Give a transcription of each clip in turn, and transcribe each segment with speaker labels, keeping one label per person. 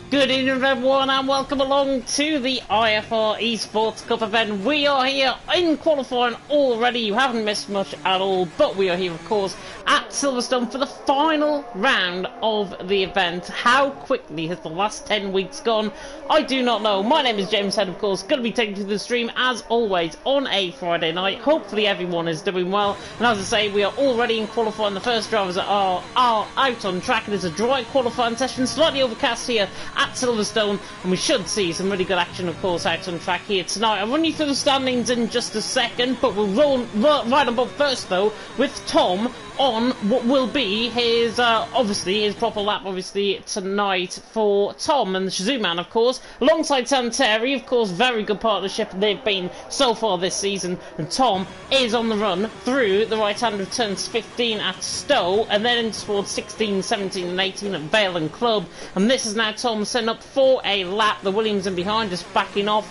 Speaker 1: Good evening everyone and welcome along to the IFR eSports Cup event. We are here in qualifying already, you haven't missed much at all, but we are here of course at Silverstone for the final round of the event. How quickly has the last 10 weeks gone? I do not know. My name is James Head, of course, going to be taking to the stream as always on a Friday night. Hopefully everyone is doing well, and as I say, we are already in qualifying. The first drivers are out on track. It is a dry qualifying session, slightly overcast here at Silverstone, and we should see some really good action of course out on track here tonight. I'll run you through the standings in just a second, but we'll roll right above first though with Tom on what will be his obviously his proper lap obviously tonight for Tom and the Shazoo Man, of course, alongside Santeri. Of course, very good partnership they've been so far this season, and Tom is on the run through the right hand of turns 15 at Stowe, and then into towards 16, 17 and 18 at Vale and Club, and this is now Tom setting up for a lap. The Williams in behind just backing off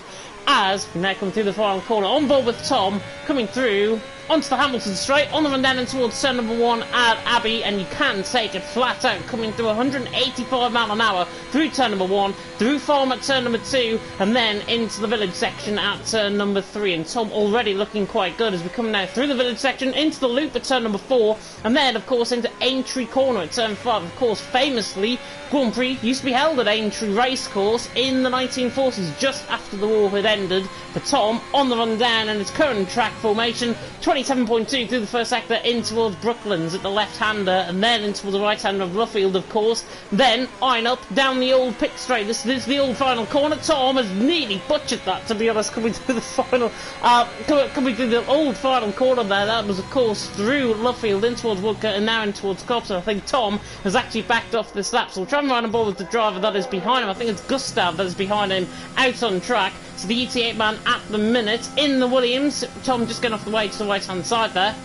Speaker 1: as we now come through the final corner. On board with Tom, coming through onto the Hamilton straight, on the run down and towards turn number 1 at Abbey, and you can take it flat out, coming through 185 miles an hour through turn number 1, through Farm at turn number 2, and then into the village section at turn number 3. And Tom already looking quite good as we come now through the village section into the loop at turn number 4, and then of course into Aintree Corner at turn 5. Of course, famously, Grand Prix used to be held at Aintree Racecourse in the 1940s, just after the war had ended. For Tom, on the run down and his current track formation, 27.2 through the first sector in towards Brooklands at the left-hander, and then into the right-hander of Luffield, of course. Then eyeing up down the old pit straight. This is the old final corner. Tom has nearly butchered that, to be honest, coming through the final, coming through the old final corner there. That was, of course, through Luffield in towards Woodcote and now in towards Copse. I think Tom has actually backed off this lap, so we'll try and run on board with the driver that is behind him. I think it's Gustav that is behind him out on track. So the ET8 man at the minute in the Williams. Tom just getting off the way to the right hand side there.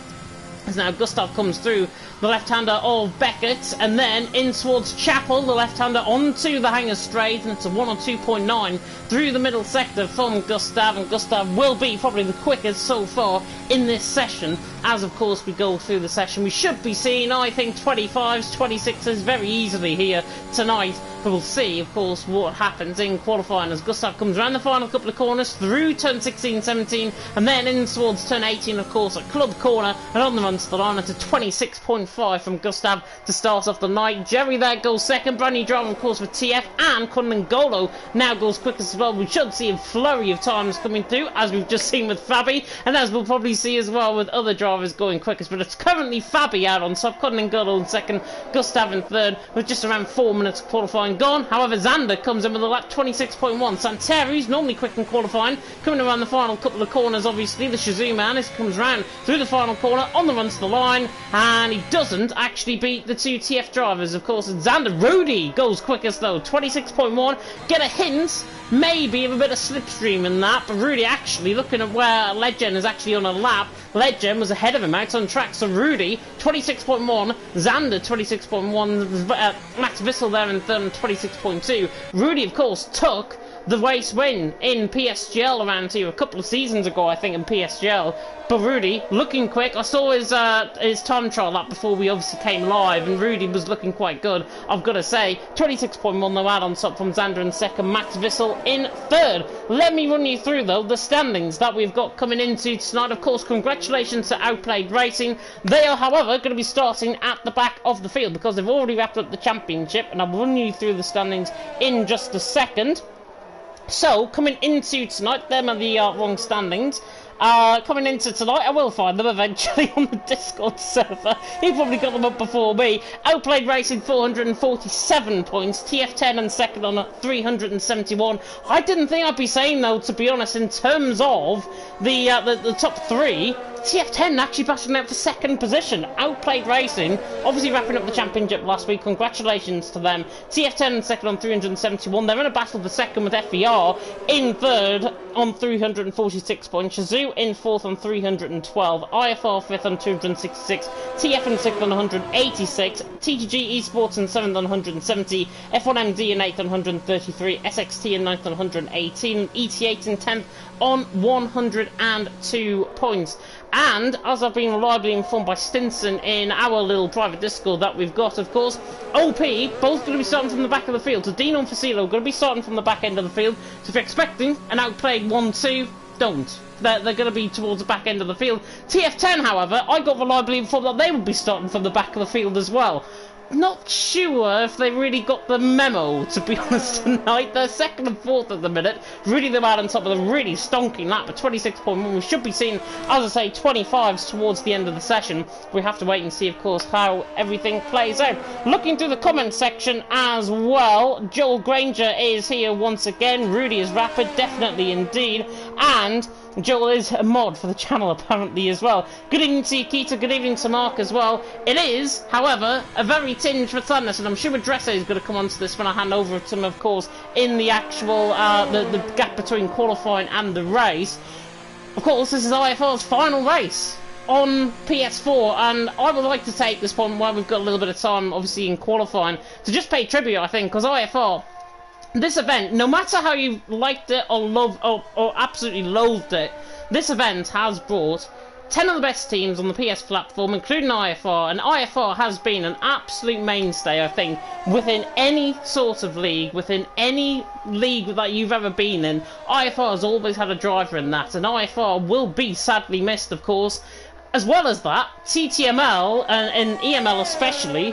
Speaker 1: As now Gustav comes through the left-hander of Beckett, and then in towards Chapel, the left-hander onto the hanger straight, and it's a 102.9 through the middle sector from Gustav, and Gustav will be probably the quickest so far in this session. As of course we go through the session, we should be seeing, I think, 25s, 26s very easily here tonight, but we'll see of course what happens in qualifying as Gustav comes around the final couple of corners through turn 16, 17, and then in towards turn 18 of course at Club Corner, and on the run to the line at a 26.5 from Gustav to start off the night. Jerry there goes second, brand new driver of course with TF, and Kunlingolo now goes quickest as well. We should see a flurry of times coming through as we've just seen with Fabi, and as we'll probably see as well with other drivers drivers going quickest, but it's currently Fabi out on top, Cunningham in second, Gustav in third, with just around 4 minutes of qualifying gone. However, Xander comes in with a lap 26.1. Santeri, normally quick in qualifying, coming around the final couple of corners, obviously, the Shazoo man, as he comes round through the final corner, on the run to the line, and he doesn't actually beat the two TF drivers, of course. Xander, Rudy goes quickest though, 26.1, get a hint, maybe of a bit of slipstream in that, but Rudy actually, looking at where Legend is actually on a lap, Legend was ahead of him out on track, so Rudy, 26.1, Xander, 26.1, Max Vissel there in third, 26.2. Rudy, of course, took the race win in PSGL around here a couple of seasons ago, I think, in PSGL. But Rudy, looking quick. I saw his time trial lap before we obviously came live, and Rudy was looking quite good, I've got to say. 26.1 though out on top from Xander in second, Max Vissel in third. Let me run you through, though, the standings that we've got coming into tonight. Of course, congratulations to Outplayed Racing. They are, however, going to be starting at the back of the field because they've already wrapped up the championship, and I'll run you through the standings in just a second. So, coming into tonight, them are the wrong standings. Coming into tonight, I will find them eventually on the Discord server. He probably got them up before me. Outplayed Racing, 447 points. TF10 and second on 371. I didn't think I'd be saying, though, to be honest, in terms of the top three, TF10 actually battling out for second position. Outplayed Racing, obviously wrapping up the championship last week. Congratulations to them. TF10 and second on 371. They're in a battle for second with FER in third on 346 points. Shazoo in fourth on 312. IFR fifth on 266. TF in sixth on 186. TGG eSports in seventh on 170. F1MD in eighth on 133. SXT in ninth on 118. ET8 in 10th on 102 points. And, as I've been reliably informed by Stinson in our little private Discord that we've got, of course, OP, both going to be starting from the back of the field. So Dino and Facilo going to be starting from the back end of the field. So if you're expecting an outplayed 1-2, don't. They're going to be towards the back end of the field. TF10, however, I got reliably informed that they would be starting from the back of the field as well. Not sure if they really got the memo, to be honest, tonight. They're second and fourth at the minute. Really, they're out on top of a really stonking lap at 26.1. We should be seeing, as I say, 25s towards the end of the session. We have to wait and see, of course, how everything plays out. Looking through the comment section as well, Joel Granger is here once again. Rudy is rapid, definitely indeed. And Joel is a mod for the channel, apparently, as well. Good evening to you, Keita. Good evening to Mark as well. It is, however, a very tinge for sadness, and I'm sure Dresse is going to come onto this when I hand over to him, of course, in the actual, the gap between qualifying and the race. Of course, this is IFR's final race on PS4, and I would like to take this point while we've got a little bit of time, obviously, in qualifying, to just pay tribute, I think, because IFR, this event, no matter how you liked it or loved or absolutely loathed it, this event has brought 10 of the best teams on the PS platform, including IFR, and IFR has been an absolute mainstay, I think, within any sort of league, within any league that you've ever been in. IFR has always had a driver in that, and IFR will be sadly missed, of course. As well as that, TTML, and EML especially,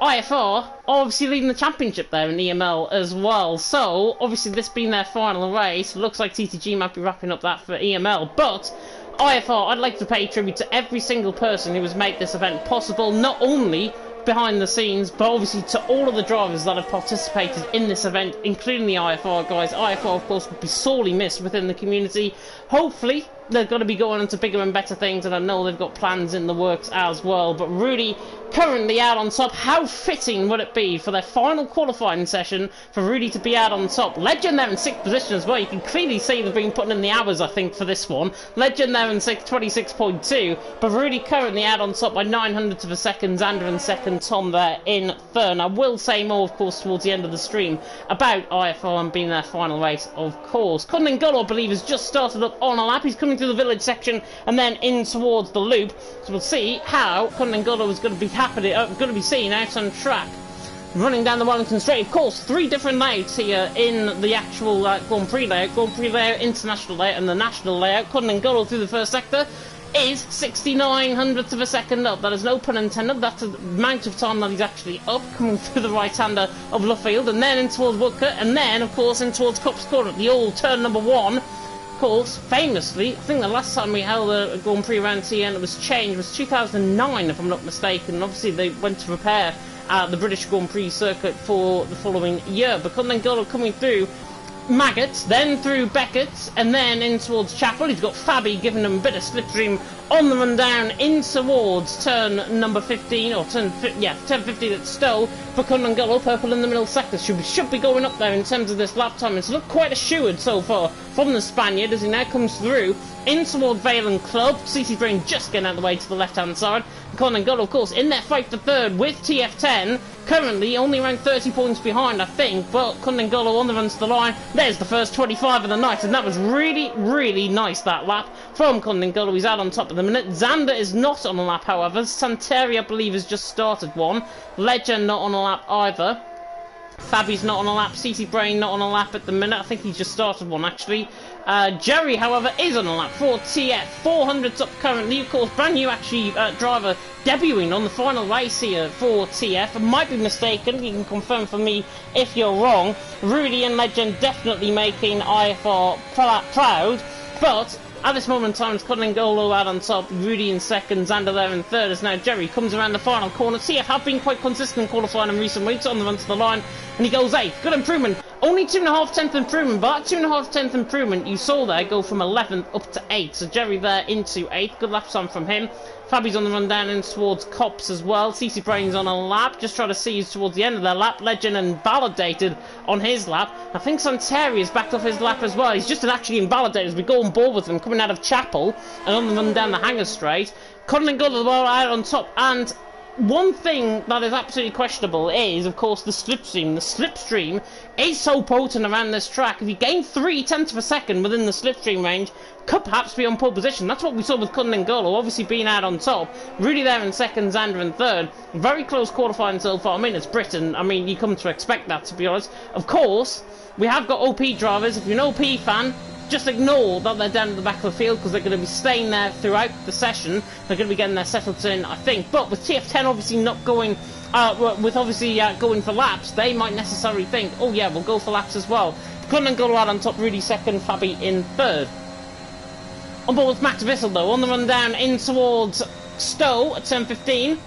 Speaker 1: IFR obviously leading the championship there in EML as well. So, obviously this being their final race, looks like TTG might be wrapping up that for EML. But IFR, I'd like to pay tribute to every single person who has made this event possible, not only behind the scenes, but obviously to all of the drivers that have participated in this event, including the IFR guys. IFR, of course, will be sorely missed within the community. Hopefully, they're going to be going into bigger and better things, and I know they've got plans in the works as well. But Rudy currently out on top. How fitting would it be for their final qualifying session for Rudy to be out on top? Legend there in 6th position as well. You can clearly see they've been putting in the hours, I think, for this one. Legend there in 6th, 26.2. But Rudy currently out on top by 900 of a second. Xander in second, Tom there in third. I will say more, of course, towards the end of the stream about IFR and being their final race, of course. Cunningham Gull, I believe, has just started up on a lap. He's coming through the village section and then in towards the loop. So we'll see how Cunningham Gull is going to be going to be seen out on track. Running down the Wellington Straight, of course, 3 different layouts here in the actual Grand Prix layout. Grand Prix layout, International layout, and the National layout. Cunningham Gull through the first sector is 69 hundredths of a second up. That is no pun intended. That's the amount of time that he's actually up, coming through the right-hander of Luffield, and then in towards Woodcote, and then, of course, in towards Cups Corner, the old turn number 1. course, famously, I think the last time we held a Grand Prix around TN that was changed was 2009, if I'm not mistaken, and obviously they went to prepare the British Grand Prix circuit for the following year. But Cunningham coming through Maggots, then through Beckett, and then in towards Chapel. He's got Fabi giving him a bit of slipstream on the run down in towards turn number 15, or turn 15 at Stowe for Cunningham. Purple in the middle sector should be going up there in terms of this lap time. It's looked quite assured so far from the Spaniard as he now comes through in toward Vale and Club. CC Brain just getting out of the way to the left hand side. Cunningham, of course, in their fight for third with TF10, currently only around 30 points behind, I think, but Cunningham on the run to the line. There's the first 25 of the night, and that was really, really nice, that lap from Cunningham. He's out on top of the minute. Xander is not on a lap, however. Santeri, I believe, has just started one. Legend not on a lap either. Fabi's not on a lap. CC Brain not on a lap at the minute. I think he's just started one, actually. Jerry, however, is on a lap for TF. 400's up currently. Of course, brand new, actually, driver debuting on the final race here for TF. I might be mistaken. You can confirm for me if you're wrong. Rudy and Legend definitely making IFR proud. But at this moment in time, it's Cunningham out on top, Rudy in second, Xander there in third, as now Jerry comes around the final corner. TF have been quite consistent in qualifying in recent weeks, on the run to the line, and he goes 8th. Good improvement. Only 2.5 tenth improvement, but that 2.5 tenth improvement you saw there go from 11th up to 8th. So Jerry there into 8th. Good lap time from him. Fabi's on the run down in towards Cops as well. CC Brain's on a lap, just trying to see towards the end of their lap. Legend and Validated on his lap. I think Santeri is backed off his lap as well. He's just actually invalidated as we go on board with him coming out of Chapel and on the run down the Hanger Straight. Cunningham out on top, and one thing that is absolutely questionable is, of course, the slipstream. The slipstream is so potent around this track. If you gain 0.3 of a second within the slipstream range, could perhaps be on pole position. That's what we saw with Cunningham, obviously being out on top. Rudy there in second, Xander in third. Very close qualifying so far. I mean, it's Britain. I mean, you come to expect that, to be honest. Of course, we have got OP drivers. If you're an OP fan, just ignore that they're down at the back of the field because they're going to be staying there throughout the session. They're going to be getting their settled in, I think. But with TF10 obviously not going, going for laps, they might necessarily think, oh yeah, we'll go for laps as well. Cunningham out on top, Rudy second, Fabi in third. On board with Max Vissel though, on the run down in towards Stowe at turn 15.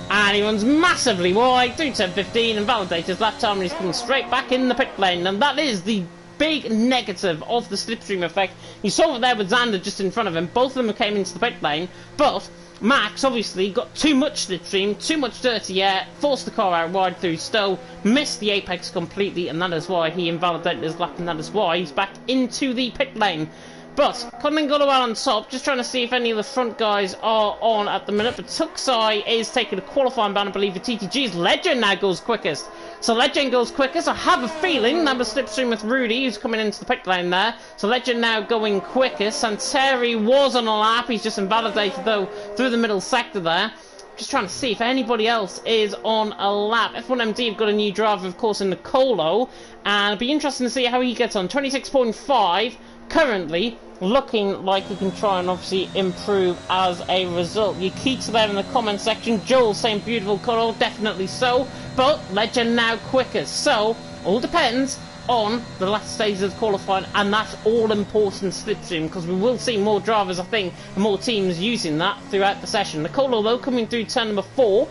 Speaker 1: And he runs massively wide through turn 15 and validates his lap time, and he's coming straight back in the pit lane. And that is the big negative of the slipstream effect. You saw it there with Xander just in front of him. Both of them came into the pit lane, but Max obviously got too much slipstream, too much dirty air, forced the car out wide through Stowe, missed the apex completely, and that is why he invalidated his lap, and that is why he's back into the pit lane. But Cunningham out on top, just trying to see if any of the front guys are on at the minute. But Tuxai is taking a qualifying ban, I believe, for TTG's. Legend now goes quickest. So Legend goes quickest. I have a feeling that was slipstream with Rudy, who's coming into the pit lane there. So Legend now going quickest. Santeri was on a lap. He's just invalidated, though, through the middle sector there. Just trying to see if anybody else is on a lap. F1MD have got a new driver, of course, in Nicolo. And it'll be interesting to see how he gets on. 26.5. Currently looking like he can try and obviously improve as a result. Yukita there in the comment section. Joel saying beautiful colour, definitely so. But Legend now quickest. So all depends on the last stages of qualifying and that all-important slipstream, because we will see more drivers, I think, and more teams using that throughout the session. Nicolo though coming through turn number 4.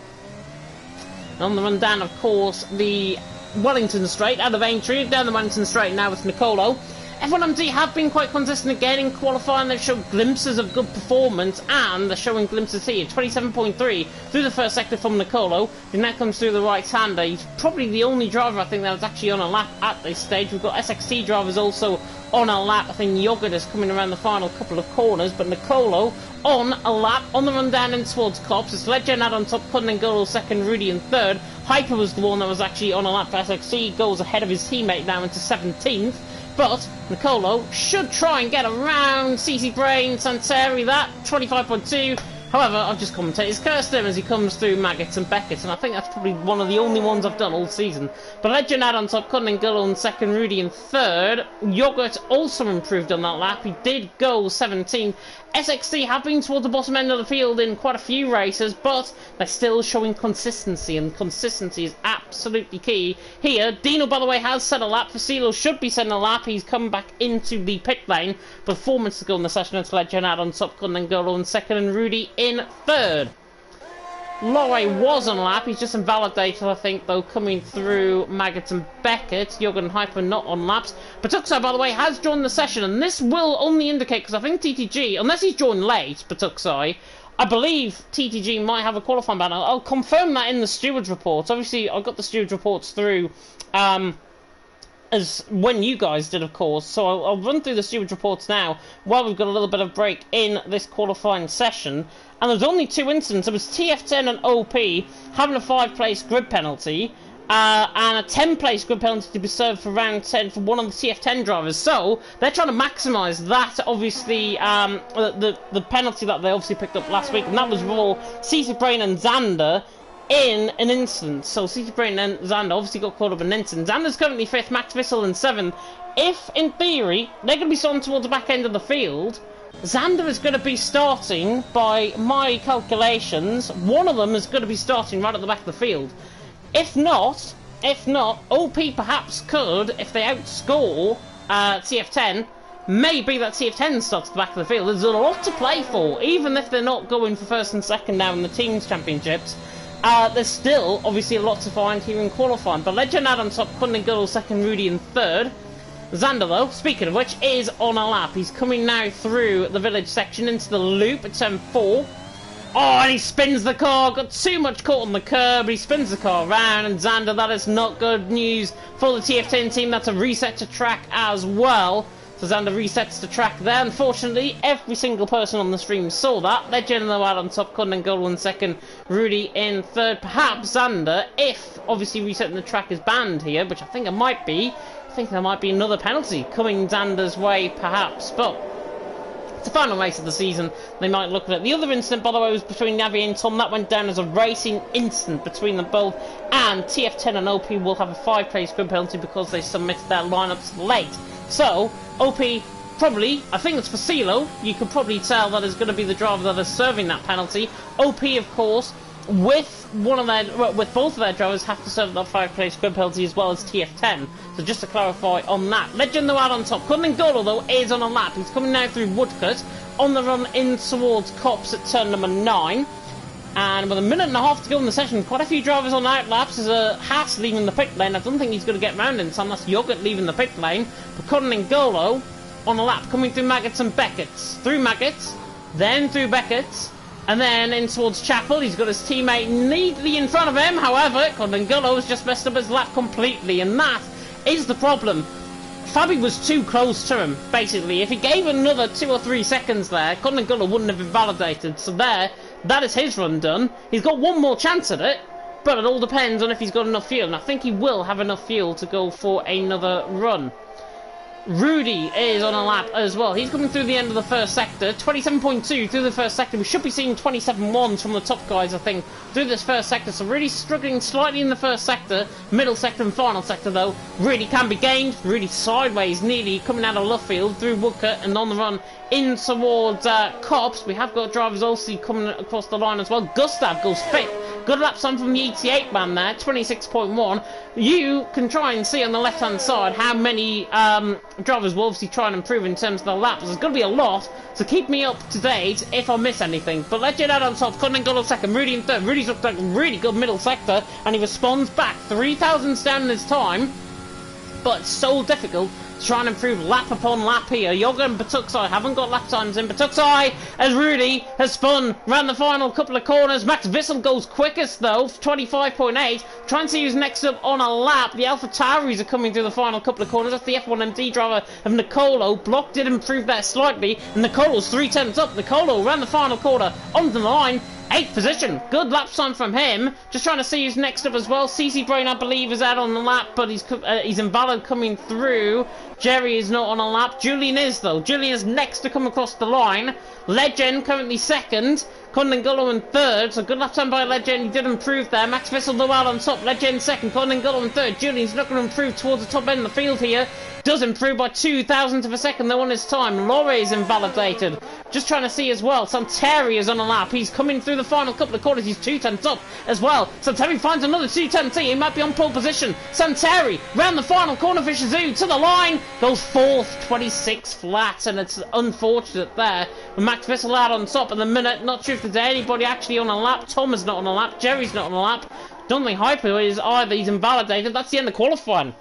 Speaker 1: And on the run down, of course, the Wellington Straight out of Aintree, down the Wellington Straight now with Nicolo. F1MD have been quite consistent again in qualifying. They've shown glimpses of good performance, and they're showing glimpses here. 27.3 through the first sector from Nicolo. He now comes through the right-hander. He's probably the only driver, I think, that was actually on a lap at this stage. We've got SXT drivers also on a lap. I think Yogurt is coming around the final couple of corners, but Nicolo on a lap, on the run down in towards Cops. It's Legend out on top, Cunningham second, Rudy in third. Hyper was the one that was actually on a lap for SXT. Goes ahead of his teammate now into 17th. But Nicolo should try and get around CC Brain, Santeri, that 25.2. However, I've just commentated cursed him as he comes through Maggots and Beckett's, and I think that's probably one of the only ones I've done all season. But Legend out on top, Cunning Gullo in second, Rudy in third. Yogurt also improved on that lap. He did go 17th. SXT have been towards the bottom end of the field in quite a few races, but they're still showing consistency, and consistency is absolutely key here. Dino, by the way, has set a lap. Facilo should be setting a lap. He's come back into the pit lane. But 4 minutes to go in the session until Legend out on top, Cunning Gullo in second, and Rudy in third. Lorre was on a lap. He's just invalidated, I think, though, coming through Maggots and Beckett. Jürgen Hyper not on laps. Patuxai, by the way, has joined the session, and this will only indicate, because I think TTG, unless he's joined late, Patuxai, I believe TTG might have a qualifying ban. I'll confirm that in the stewards reports. Obviously, I got the stewards reports through as when you guys did, of course, so I'll run through the stewards reports now while we've got a little bit of break in this qualifying session. And there's only 2 incidents. It was TF10 and OP having a 5-place grid penalty and a 10-place grid penalty to be served for round 10 for one of the TF10 drivers. So they're trying to maximise that, obviously, the penalty that they obviously picked up last week, and that was for CC Brain and Xander in an incident. So CC Brain and Xander obviously got caught up in an incident. Xander's currently 5th, Max Vissel in 7th. If, in theory, they're going to be starting towards the back end of the field, Xander is going to be starting, by my calculations, one of them is going to be starting right at the back of the field. If not, OP perhaps could, if they outscore TF10, maybe that TF10 starts at the back of the field. There's a lot to play for, even if they're not going for first and second now in the teams championships. There's still, obviously, a lot to find here in qualifying. But Legend out on top, Cunning Gullo second, Rudy in third. Xander, though, speaking of which, is on a lap. He's coming now through the village section into the loop at turn 4. Oh, and he spins the car. Got too much caught on the curb. He spins the car around. And Xander, that is not good news for the TF10 team. That's a reset to track as well. So Xander resets the track there. Unfortunately, every single person on the stream saw that. Legend, though, out on top. Cunning Gullo in second. Rudy in third. Perhaps Xander, if obviously resetting the track is banned here, which I think it might be. I think there might be another penalty coming Xander's way, perhaps, but it's the final race of the season. They might look at it. The other incident, by the way, was between Navi and Tom. That went down as a racing incident between them both, and TF10 and OP will have a 5-place grid penalty because they submitted their lineups late. So, OP probably, I think it's for CeeLo, you could probably tell that is going to be the driver that is serving that penalty. OP, of course, with both of their drivers have to serve that 5-place grid penalty as well as TF10. So just to clarify on that. Legend, though, out on top. Cunning Gullo, though, is on a lap. He's coming now through Woodcut on the run in towards Cops at turn number 9. And with a minute and a half to go in the session, quite a few drivers on out laps. There's a Haas leaving the pit lane. I don't think he's going to get round in time. That's Yogurt leaving the pit lane. But Cunning Gullo on a lap, coming through Maggots and Beckett's. Through Maggots, then through Beckett's, and then in towards Chapel. He's got his teammate neatly in front of him. However, Cunning Gullo has just messed up his lap completely, and that is the problem. Fabi was too close to him, basically. If he gave another 2 or 3 seconds there, Cunning Gullo wouldn't have invalidated. So there, that is his run done. He's got one more chance at it, but it all depends on if he's got enough fuel. And I think he will have enough fuel to go for another run. Rudy is on a lap as well. He's coming through the end of the first sector. 27.2 through the first sector. We should be seeing 27.1s from the top guys, I think, through this first sector. So really struggling slightly in the first sector. Middle sector and final sector, though, really can be gained. Really sideways, nearly coming out of Luffield through Woodcut and on the run in towards Cops. We have got drivers also coming across the line as well. Gustav goes 5th. Good lap time from the 88 man there, 26.1. You can try and see on the left-hand side how many drivers will obviously try and improve in terms of the laps. There's going to be a lot, so keep me up to date if I miss anything. But Legend out on top, Cunning Gullo second, Rudy in third. Rudy's looked like a really good middle sector, and he responds back. 3,000s down in his time, but it's so difficult to try and improve lap upon lap here. Yoga and Patuxai haven't got lap times in. Patuxai, as Rudy has spun round the final couple of corners. Max Vissel goes quickest, though, 25.8. Try and see who's next up on a lap. The Alpha Tauris are coming through the final couple of corners. That's the F1MD driver of Nicolo. Block did improve there slightly, and Nicolo's 3 tenths up. Nicolo ran the final quarter onto the line. 8th position. Good lap time from him. Just trying to see who's next up as well. CC Brain, I believe, is out on the lap, but he's invalid coming through. Jerry is not on a lap. Julian is, though. Julian is next to come across the line. Legend currently second. Condengullo in third, so good lap time by Legend, he did improve there. Max Vissel though out on top, Legend second, Condengullo in third. Julian's not going to improve towards the top end of the field here. Does improve by 2,000th of a second though on his time. Lorre is invalidated. Just trying to see as well, Santeri is on a lap. He's coming through the final couple of corners, he's 2/10 up as well. Santeri finds another 2/10, he might be on pole position. Santeri, round the final corner for Shazoo, to the line, goes 4th, 26 flat, and it's unfortunate there. With Max Vissel out on top at the minute, not sure if there's anybody actually on a lap. Tom is not on a lap, Jerry's not on a lap. Don't think Hyper is either, he's invalidated. That's the end of qualifying.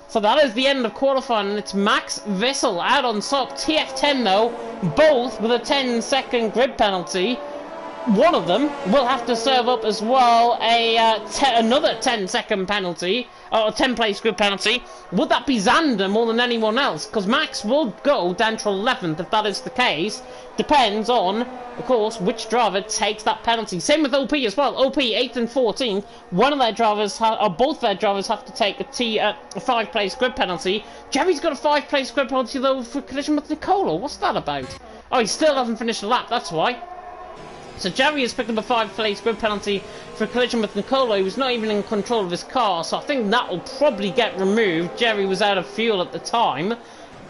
Speaker 1: So that is the end of qualifying, and it's Max Vissel out on top. TF10 though, both with a 10-second grid penalty. One of them will have to serve up as well another 10-second penalty, or a 10-place grid penalty. Would that be Xander more than anyone else? Because Max will go down to 11th if that is the case. Depends on, of course, which driver takes that penalty. Same with OP as well. OP 8th and 14th. One of their drivers, or both their drivers, have to take a 5-place grid penalty. Jerry's got a 5-place grid penalty though for collision with Nicolo. What's that about? Oh, he still hasn't finished the lap. That's why. So Jerry has picked up a 5-place grid penalty for a collision with Nicolo. He was not even in control of his car, so I think that will probably get removed. Jerry was out of fuel at the time.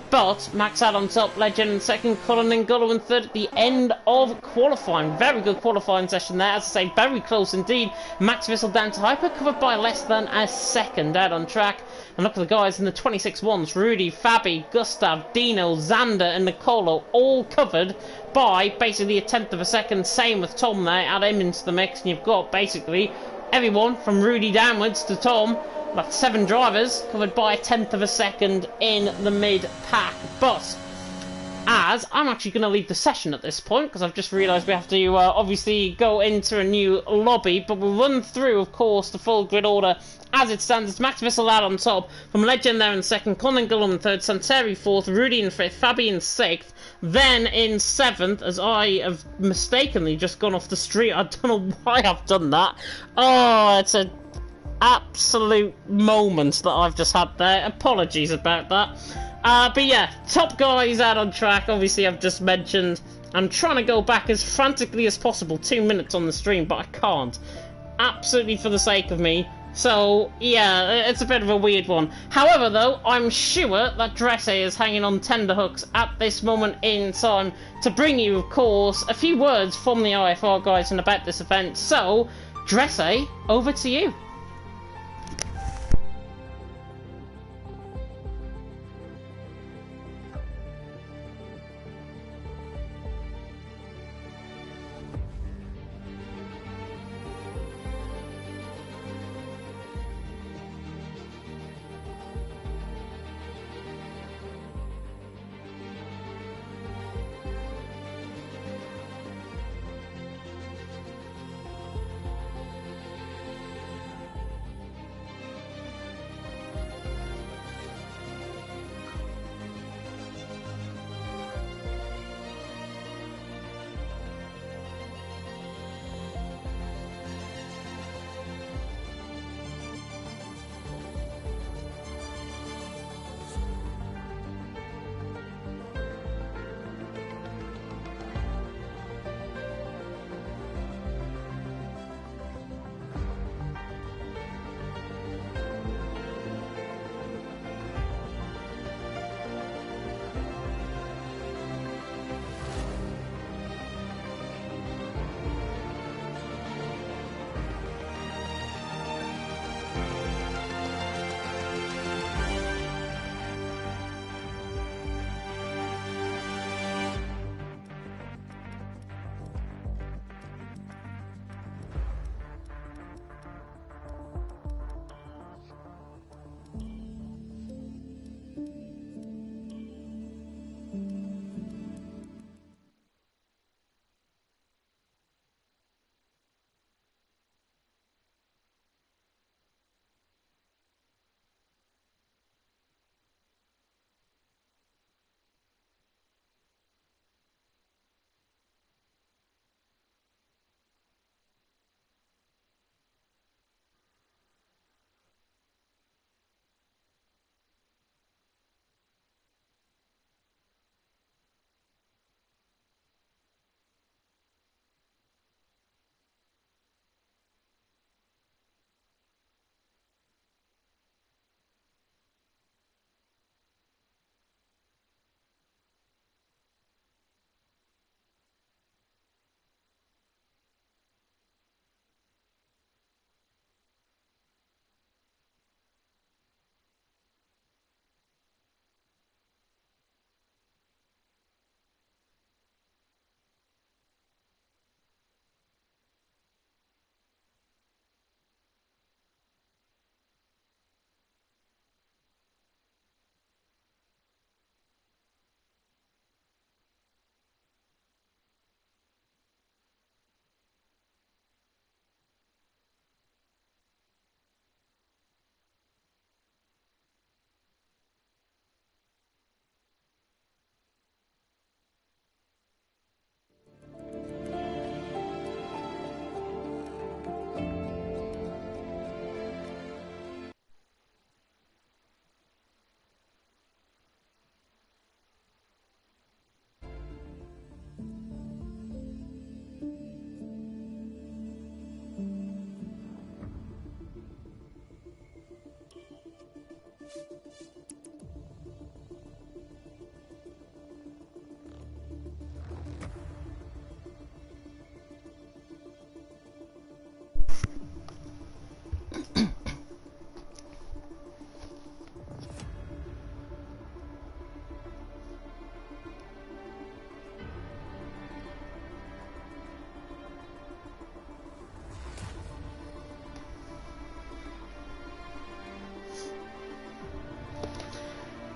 Speaker 1: But Max out on top, Legend in second, Condengullo in third at the end of qualifying. Very good qualifying session there, as I say, very close indeed. Max Vissel down to Hyper, covered by less than a second out on track. And look at the guys in the 26 ones, Rudy, Fabi, Gustav, Dino, Xander and Nicolo, all covered by basically a 10th of a second. Same with Tom there, add him into the mix, and you've got basically everyone from Rudy downwards to Tom. About 7 drivers covered by a 10th of a second in the mid-pack. But as I'm actually going to leave the session at this point, because I've just realised we have to obviously go into a new lobby, but we'll run through, of course, the full grid order as it stands. It's Max Vissel out on top, from Legend there in second, Condengullo in third, Santeri fourth, Rudy in fifth, Fabi in sixth, then in seventh, as I have mistakenly just gone off the street. I don't know why I've done that. Oh, it's a absolute moments that I've just had there. Apologies about that. But yeah, top guys out on track. Obviously, I've just mentioned I'm trying to go back as frantically as possible. 2 minutes on the stream, but I can't. Absolutely for the sake of me. So, yeah, it's a bit of a weird one. However, though, I'm sure that Dresse is hanging on tenterhooks at this moment in time to bring you, of course, a few words from the IFR guys and about this event. So, Dresse, over to you.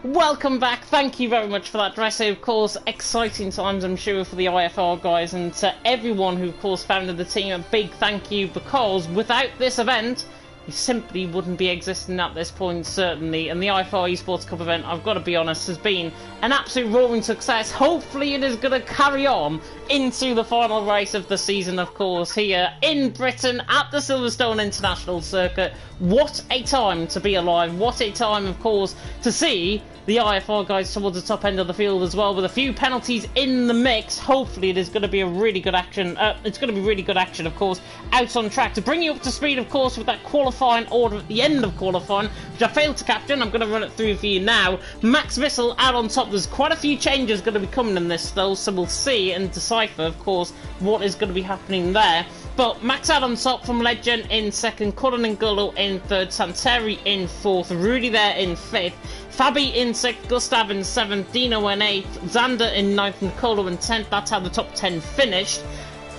Speaker 1: Welcome back, thank you very much for that dress. Of course, exciting times I'm sure for the IFR guys, and to everyone who of course founded the team, a big thank you, because without this event it simply wouldn't be existing at this point, certainly. And the IFR Esports Cup event, I've got to be honest, has been an absolute roaring success. Hopefully it is going to carry on into the final race of the season, of course, here in Britain at the Silverstone International Circuit. What a time to be alive, what a time, of course, to see the IFR guys towards the top end of the field as well, with a few penalties in the mix. Hopefully it is going to be a really good action. It's going to be really good action, of course, out on track. To bring you up to speed, of course, with that qualifying order at the end of qualifying, which I failed to capture, and I'm going to run it through for you now. Max Wissel out on top. There's quite a few changes going to be coming in this, though, so we'll see and decipher, of course, what is going to be happening there. But Max out on top from Legend in second, Cullen and Gullo in third, Santeri in fourth, Rudy there in fifth, Fabi in sixth, Gustav in seventh, Dino in eighth, Xander in ninth, and Colo in 10th. That's how the top 10 finished.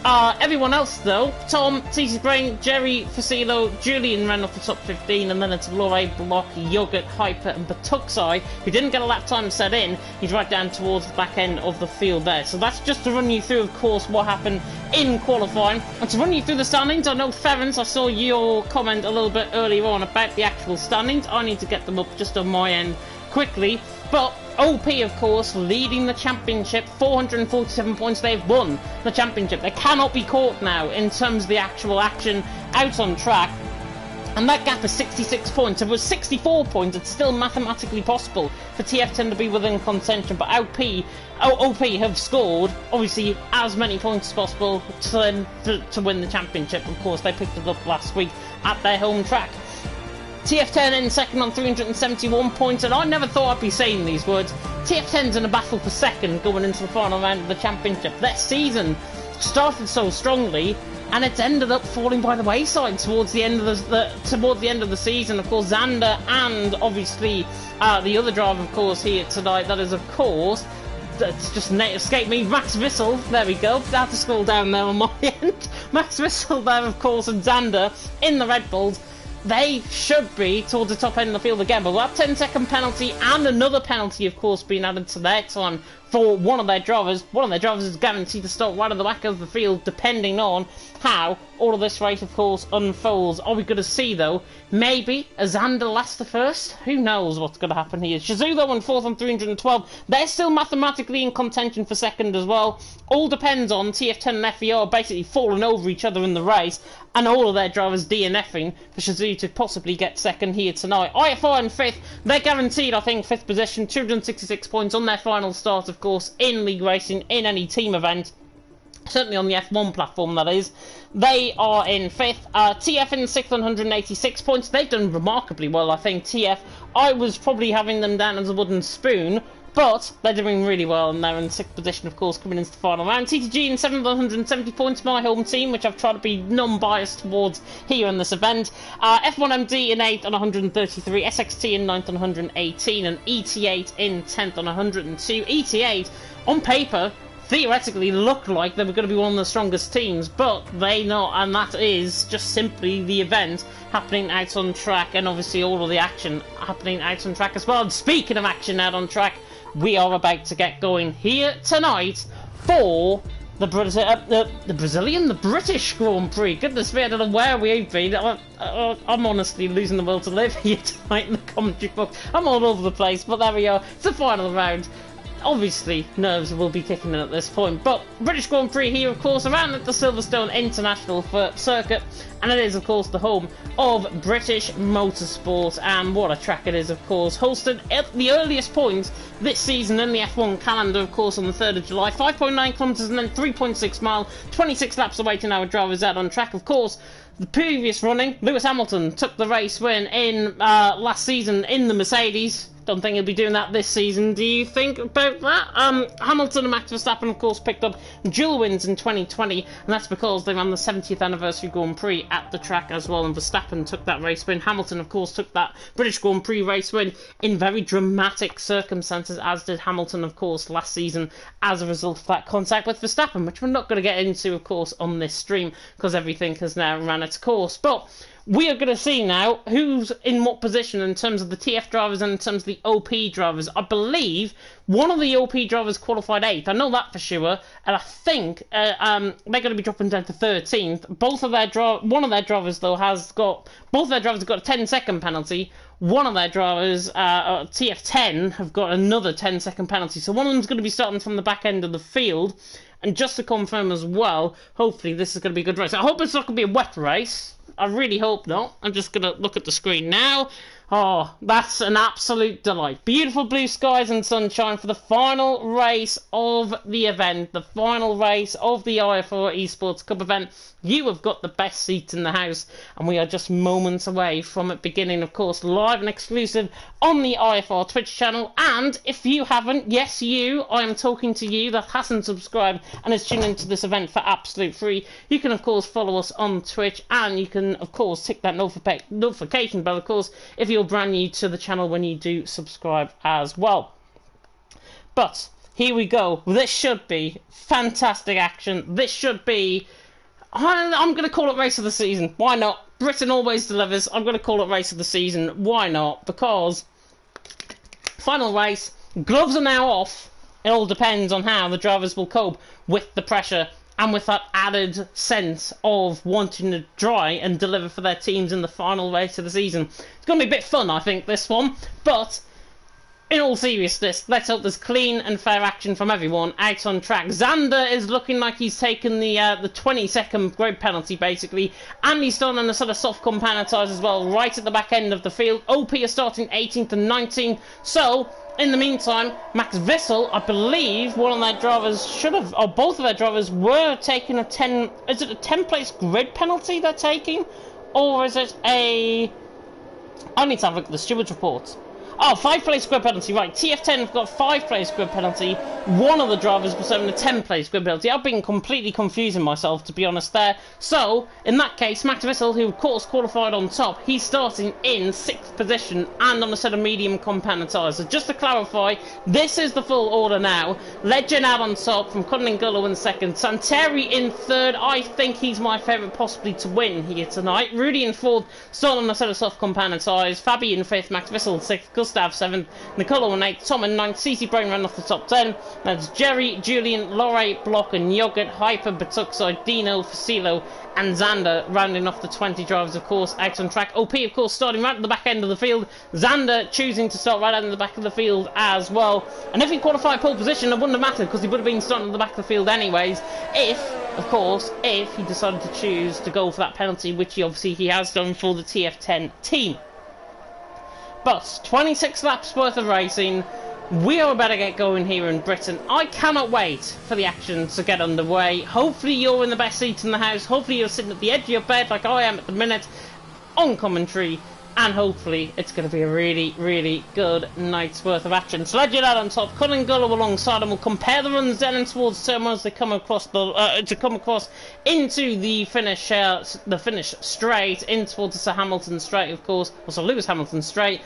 Speaker 1: Everyone else, though, Tom, TC Brain, Jerry Facilo, Julian ran off the top 15, and then it's Lore, Block, Yogurt, Hyper, and Batuxai, who didn't get a lap time set in. He's right down towards the back end of the field there. So that's just to run you through, of course, what happened in qualifying. And to run you through the standings, I know, Ference, I saw your comment a little bit earlier on about the actual standings. I need to get them up just on my end quickly. But OP, of course, leading the championship, 447 points. They've won the championship. They cannot be caught now in terms of the actual action out on track. And that gap is 66 points. If it was 64 points, it's still mathematically possible for TF10 to be within contention. But OP have scored, obviously, as many points as possible to win the championship. Of course, they picked it up last week at their home track. TF10 in second on 371 points, and I never thought I'd be saying these words. TF10's in a battle for second going into the final round of the championship. Their season started so strongly, and it's ended up falling by the wayside towards the end of the season. Of course, Xander and obviously the other driver, of course, here tonight. That is, of course, that's just escaped me. Max Wissel. There we go. I have to scroll down there on my end. Max Wissel there, of course, and Xander in the Red Bulls. They should be towards the top end of the field again, but we'll have 10-second penalty and another penalty, of course, being added to their time for one of their drivers. One of their drivers is guaranteed to start right at the back of the field, depending on how all of this race, of course, unfolds. Are we going to see, though, maybe a Xander Lester first? Who knows what's going to happen here? Shazoo, though, on fourth on 312. They're still mathematically in contention for second as well. All depends on TF10 and FER basically falling over each other in the race, and all of their drivers DNFing for Shazoo to possibly get second here tonight. IFR in fifth. They're guaranteed, I think, fifth position, 266 points on their final start, of course, in league racing, in any team event. Certainly on the F1 platform, that is. They are in fifth. TF in sixth on 186 points. They've done remarkably well, I think. TF, I was probably having them down as a wooden spoon, but they're doing really well, and they're in sixth position, of course, coming into the final round. TTG in seventh on 170 points, my home team, which I've tried to be non-biased towards here in this event. F1MD in eighth on 133, SXT in ninth on 118, and ET8 in 10th on 102. ET8, on paper, theoretically looked like they were going to be one of the strongest teams, but they not, and that is just simply the event happening out on track, and obviously all of the action happening out on track as well. And speaking of action out on track, we are about to get going here tonight for the British Grand Prix. Goodness me, I don't know where we've been. I'm honestly losing the will to live here tonight in the commentary book. I'm all over the place, but there we are. It's the final round. Obviously, nerves will be kicking in at this point, but British Grand Prix here, of course, around at the Silverstone International Circuit, and it is, of course, the home of British Motorsport, and what a track it is, of course, hosted at the earliest point this season in the F1 calendar, of course, on the 3rd of July, 5.9 kilometres and then 3.6 mile, 26 laps awaiting our drivers out on track, of course. The previous running, Lewis Hamilton took the race win in last season in the Mercedes. Don't think he'll be doing that this season. Do you think about that? Hamilton and Max Verstappen, of course, picked up dual wins in 2020, and that's because they ran the 70th anniversary Grand Prix at the track as well, and Verstappen took that race win. Hamilton, of course, took that British Grand Prix race win in very dramatic circumstances, as did Hamilton, of course, last season, as a result of that contact with Verstappen, which we're not going to get into, of course, on this stream, because everything has now ran its course. But we are going to see now who's in what position in terms of the TF drivers and in terms of the OP drivers. I believe one of the OP drivers qualified 8th. I know that for sure. And I think they're going to be dropping down to 13th. One of their drivers, though, both their drivers have got a 10-second penalty. One of their drivers, TF10, have got another 10-second penalty. So one of them's going to be starting from the back end of the field. And just to confirm as well, hopefully this is going to be a good race. I hope it's not going to be a wet race. I really hope not. I'm just going to look at the screen now. Oh, that's an absolute delight. Beautiful blue skies and sunshine for the final race of the event. The final race of the IFR eSports Cup event. You have got the best seats in the house. And we are just moments away from it beginning, of course, live and exclusive on the IFR Twitch channel. And if you haven't, yes, I am talking to you that hasn't subscribed and is tuning into this event for absolute free. You can, of course, follow us on Twitch. And you can, of course, tick that notification bell, of course, if you're brand new to the channel when you do subscribe as well. But here we go. This should be fantastic action. This should be, I'm going to call it race of the season. Why not? Britain always delivers. I'm going to call it race of the season. Why not? Because final race, gloves are now off. It all depends on how the drivers will cope with the pressure and with that added sense of wanting to try and deliver for their teams in the final race of the season. It's going to be a bit fun, I think, this one. But in all seriousness, let's hope there's clean and fair action from everyone out on track. Xander is looking like he's taken the 20-second grid penalty, basically. And he's starting on a sort of soft compound tyres as well, right at the back end of the field. OP are starting 18th and 19th. So in the meantime, Max Vissel, I believe one of their drivers should have, or both of their drivers were taking a 10, is it a 10-place grid penalty they're taking? Or is it a, I need to have a look at the stewards report. Oh, 5-place grid penalty, right. TF10 have got 5-place grid penalty. One of the drivers was having a 10-place grid penalty. I've been completely confusing myself, to be honest, there. So, in that case, Max Vissel, who of course qualified on top, he's starting in 6th position and on a set of medium compound tyres. So just to clarify, this is the full order now. Legend out on top from Cunningham in 2nd. Santeri in 3rd. I think he's my favourite possibly to win here tonight. Rudy in 4th, starting on a set of soft compound tyres. Fabi in 5th, Max Vissel 6th. Gustav 7th, Nicola in 8th, Tom in 9th, CC Brain ran off the top 10. That's Jerry, Julian, Lorre, Block and Yogurt, Hyper, Batuxide, Dino, Facilo and Xander rounding off the 20 drivers, of course, out on track. OP, of course, starting right at the back end of the field. Xander choosing to start right out in the back of the field as well. And if he qualified pole position, it wouldn't have mattered because he would have been starting at the back of the field anyways. Of course, if he decided to choose to go for that penalty, which he has done for the TF10 team. But 26 laps worth of racing. We are about to get going here in Britain. I cannot wait for the action to get underway. Hopefully you're in the best seats in the house. Hopefully you're sitting at the edge of your bed like I am at the minute on commentary. And hopefully it's going to be a really, really good night's worth of action. So Legend out on top, Cullen Gullo alongside him. We'll compare the runs down and towards turn as they come across into the finish straight, in towards the Sir Hamilton straight, of course, or Sir Lewis Hamilton straight.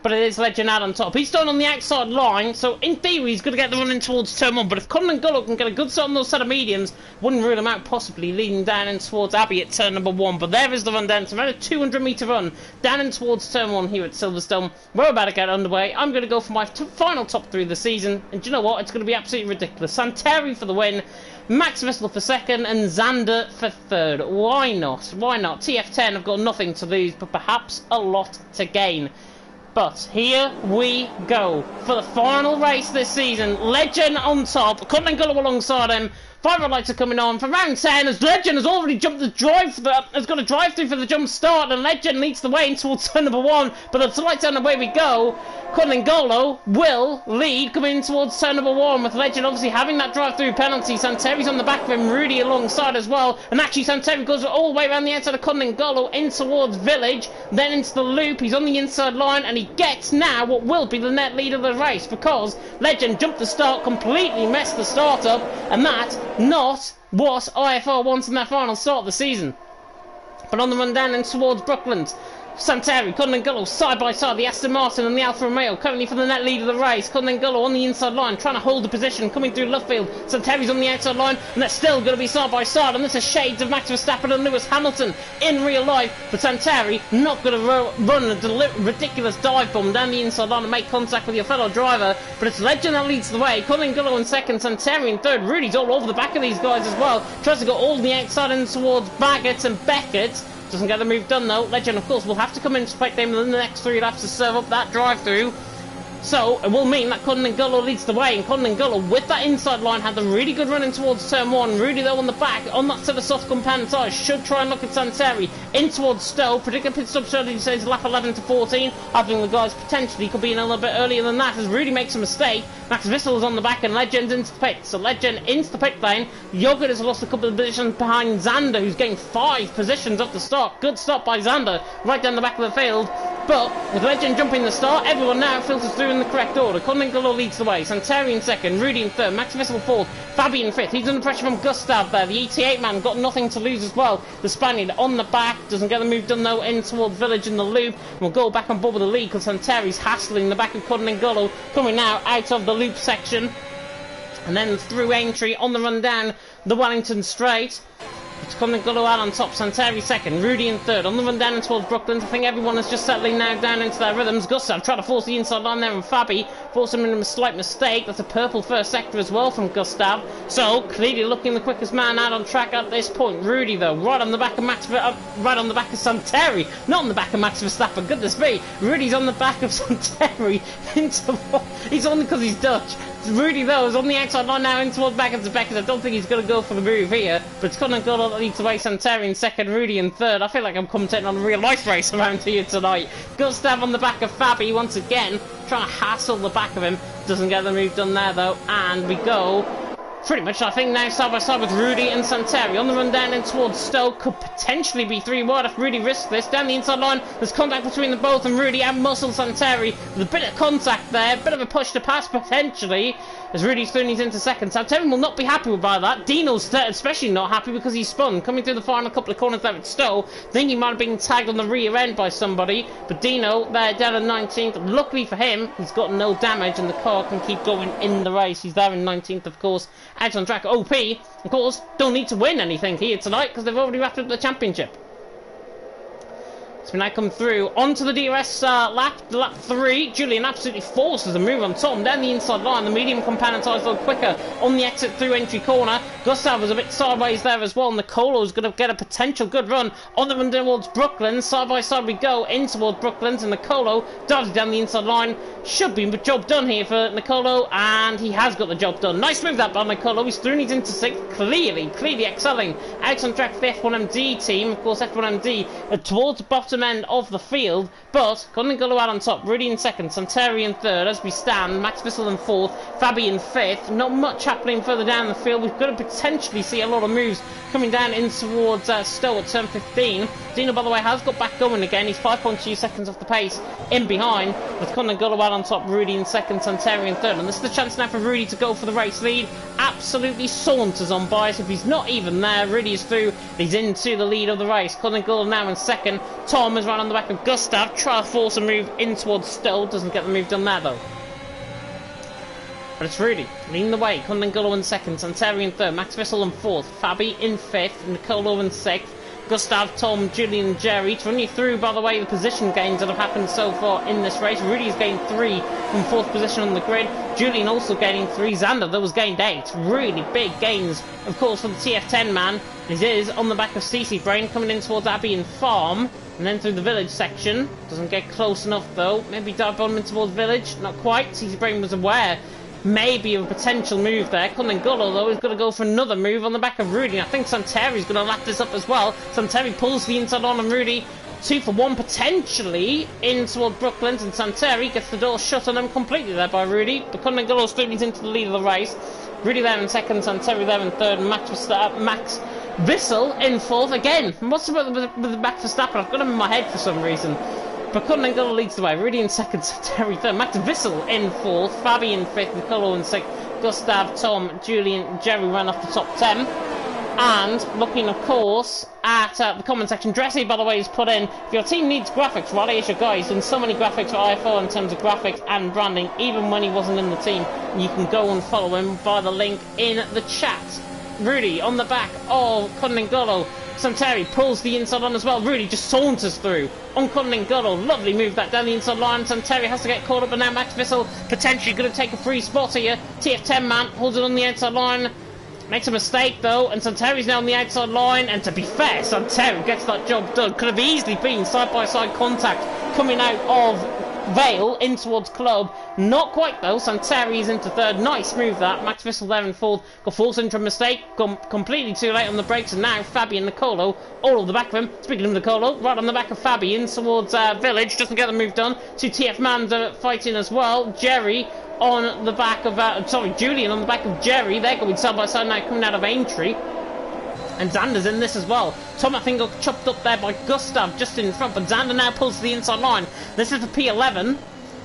Speaker 1: But it is Legend out on top. He's starting on the outside line, so in theory he's going to get the run in towards turn 1. But if Conlon Gullo can get a good start on those set of mediums, wouldn't rule him out possibly leading down in towards Abbey at turn number 1. But there is the run down. It's about a 200-metre run down in towards turn 1 here at Silverstone. We're about to get underway. I'm going to go for my final top 3 of the season. And do you know what? It's going to be absolutely ridiculous. Santeri for the win, Max Vissel for 2nd, and Xander for 3rd. Why not? Why not? TF10 have got nothing to lose, but perhaps a lot to gain. But here we go for the final race this season. Legend on top, Cutting Gullo alongside him. 5 red lights are coming on for round 10 as Legend has already jumped the has got a drive through for the jump start, and Legend leads the way in towards turn number 1. But the lights on the way we go. Cutting Gullo will lead coming in towards turn number 1 with Legend obviously having that drive through penalty. Santeri's on the back of him, Rudy alongside as well. And actually Santeri goes all the way around the outside of Cutting Gullo in towards Village, then into the loop. He's on the inside line and he gets now what will be the net lead of the race because Legend jumped the start, completely messed the start up, and that not what IFR wants in their final start of the season. But on the run down and towards Brooklands, Santeri, Cunningham side by side, the Aston Martin and the Alfa Romeo, currently for the net lead of the race. Cunningham on the inside line, trying to hold the position, coming through left field. Santeri's on the outside line, and they're still going to be side by side, and this is shades of Max Verstappen and Lewis Hamilton in real life. But Santeri not going to run a ridiculous dive bomb down the inside line and make contact with your fellow driver, but it's Legend that leads the way. Cunningham in second, Santeri in third. Rudy's all over the back of these guys as well, tries to go all the outside in towards Baggett and Beckett. Doesn't get the move done though. Legend, of course, will have to come in to fight them in the next 3 laps to serve up that drive-through. So, it will mean that Cunningham leads the way, and Cunningham, with that inside line, had a really good run in towards turn 1. Rudy, though, on the back, on that set of soft compound tyres, should try and look at Santeri in towards Stowe. Predicted pit stop strategy says lap 11 to 14. I think the guys potentially could be in a little bit earlier than that, as Rudy makes a mistake. Max Vissel is on the back, and Legend into the pit. So, Legend into the pit lane. Yogurt has lost a couple of positions behind Xander, who's gained 5 positions off the start. Good stop by Xander, right down the back of the field. But, with Legend jumping the start, everyone now filters through in the correct order. Cunningham leads the way, Santeri in second, Rudy in third, Max Vissel fourth, Fabi in fifth. He's under pressure from Gustav there. The ET8 man got nothing to lose as well. The Spaniard on the back, doesn't get the move done though, in towards Village in the loop. And we'll go back on board with the lead because Santeri's hassling the back of Cunningham, coming now out of the loop section. And then through Aintree on the run down the Wellington Straight. It's Cunningham out on top, Santeri second, Rudy in third. On the run down towards Brooklands, I think everyone is just settling now down into their rhythms. Gustav trying to force the inside line there, and Fabi forced him into a slight mistake. That's a purple first sector as well from Gustav. So clearly looking the quickest man out on track at this point. Rudy though, right on the back of right on the back of Santeri, not on the back of Max Verstappen. Goodness me, Rudy's on the back of Santeri he's on because he's Dutch. Rudy though is on the outside line now in towards Beckett to Beckett. I don't think he's going to go for the move here, but it's Cunningham that leads away. Santeri in second, Rudy in third. I feel like I'm commentating on a real life race around here tonight. Gustav on the back of Fabi once again, trying to hassle the back of him. Doesn't get the move done there though, and we go pretty much, I think, now side by side with Rudy and Santeri. On the run down in towards Stowe, could potentially be 3 wide if Rudy risks this. Down the inside line, there's contact between them both, and Rudy and Muscle Santeri with a bit of contact there, a bit of a push to pass potentially, as Rudy's thrown into second. Santeri will not be happy about that. Dino's especially not happy because he spun, coming through the final couple of corners there at Stowe. I think he might have been tagged on the rear end by somebody, but Dino there down at 19th. Luckily for him, he's got no damage and the car can keep going in the race. He's there in 19th, of course, out on track. OP, of course, don't need to win anything here tonight because they've already wrapped up the championship. So we now come through onto the DRS lap 3. Julian absolutely forces a move on Tom down the inside line. The medium compound tyres a little quicker on the exit through entry corner. Gustav was a bit sideways there as well, and Nicolo's going to get a potential good run on the run towards Brooklands. Side by side we go in towards Brooklands, and Nicolo dives down the inside line. Should be the job done here for Nicolo, and he has got the job done. Nice move that by Nicolo. He's through into 6th, clearly excelling out on track for the F1MD team. Of course, F1MD towards the bottom end of the field, but Cunningham out on top, Rudy in second, Santeri in third as we stand, Max Vissel in fourth, Fabi in fifth. Not much happening further down the field. We've got to potentially see a lot of moves coming down in towards Stowe at turn 15. Dino, by the way, has got back going again. He's 5.2 seconds off the pace in behind, with Cunningham out on top, Rudy in second, Santeri in third. And this is the chance now for Rudy to go for the race lead. Absolutely saunters on by. So if he's not even there, Rudy is through. He's into the lead of the race. Cunningham now in second. Tom is right on the back of Gustav. Try to force a move in towards Stowe. Doesn't get the move done there though. But it's Rudy leading the way. Cunningham in second, Santeri in third, Max Vissel in fourth, Fabi in fifth, Nicolo in sixth. Gustav, Tom, Julian and Jerry. To run you through, by the way, the position gains that have happened so far in this race. Rudy's gained 3 from 4th position on the grid. Julian also gaining 3. Xander, that was gained 8. Really big gains, of course, for the TF10 man. This is on the back of CC Brain, coming in towards Abbey and Farm. And then through the village section. Doesn't get close enough, though. Maybe dive bomb in towards village. Not quite. CC Brain was aware maybe of a potential move there. Cunningham, though, is going to go for another move on the back of Rudy. I think Santeri's going to lap this up as well. Santeri pulls the inside on Rudy. 2 for 1 potentially in toward Brooklands, and Santeri gets the door shut on him completely there by Rudy. But Cunningham still leads into the lead of the race. Rudy there in second, Santeri there in third, and Max Vissel in fourth. Again, what's about with Max Verstappen? I've got him in my head for some reason. But Cunningham leads the way. Rudy in second, Santeri third, Max Vissel in fourth, Fabi in fifth, Nicolo in sixth, Gustav, Tom, Julian, Jerry ran off the top 10. And looking, of course, at the comment section, Dressy, by the way, has put in, if your team needs graphics, Roddy is your guy. He's done so many graphics for IFR in terms of graphics and branding, even when he wasn't in the team. You can go and follow him via the link in the chat. Rudy on the back of Cunningham. Santeri pulls the inside on as well. Rudy just saunters through on Cunningham. Lovely move that down the inside line. Santeri has to get caught up, and now Max Vissel potentially going to take a free spot here. TF10 man holds it on the outside line. Makes a mistake though, and Santeri's now on the outside line, and to be fair, Santeri gets that job done. Could have easily been side-by-side contact coming out of Vale in towards Club. Not quite though, Santeri is into third. Nice move that. Max Vissel there in fourth. Got forced into a mistake, completely too late on the brakes, and now Fabi and Nicolo all over the back of him. Speaking of Nicolo, right on the back of Fabi in towards Village, doesn't get the move done. Two TF Mans fighting as well. Jerry on the back of, Julian on the back of Jerry. They're going side by side now, coming out of Aintree. And Xander's in this as well. Tom, I think, got chopped up there by Gustav just in front, but Xander now pulls to the inside line. This is the P11,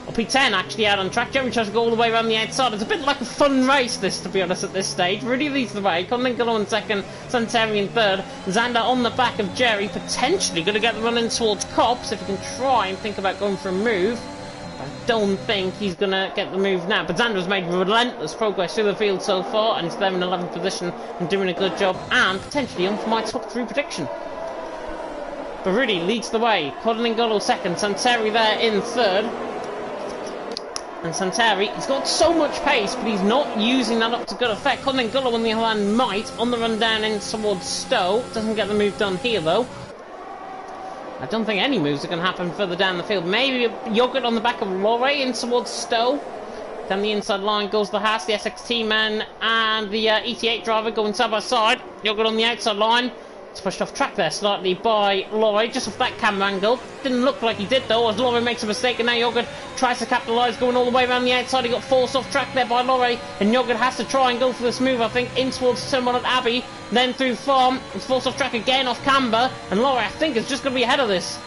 Speaker 1: or P10 actually, out on track. Jerry tries to go all the way around the outside. It's a bit like a fun race, this, to be honest, at this stage. Rudy leads the way. Cunningham in second, Santeri in third. Xander on the back of Jerry, potentially going to get the run in towards Cops if he can try and think about going for a move. I don't think he's going to get the move now, but Xander has made relentless progress through the field so far, and he's there in 11th position and doing a good job, and potentially on for my top 3 prediction. But Rudy leads the way. Codlingolo second, Santeri there in third. And Santeri, he's got so much pace, but he's not using that up to good effect. Codlingolo on the other hand might, on the run down in towards Stowe. Doesn't get the move done here though. I don't think any moves are going to happen further down the field. Maybe a Yogurt on the back of Lorre in towards Stowe. Down the inside line goes the Haas, the SXT man, and the ET8 driver going side by side. Yogurt on the outside line. It's pushed off track there slightly by Lorre, just off that camera angle. Didn't look like he did though, as Lorre makes a mistake, and now Yogurt tries to capitalise, going all the way around the outside. He got forced off track there by Lorre, and Yogurt has to try and go for this move, I think, in towards turn 1 at Abbey, then through Farm. It's forced off track again off Camber, and Lorre, I think, is just going to be ahead of this.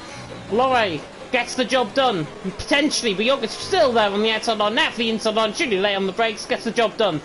Speaker 1: Lorre gets the job done, potentially, but Yogurt's still there on the outside line. Now for the inside line, should he lay on the brakes, gets the job done.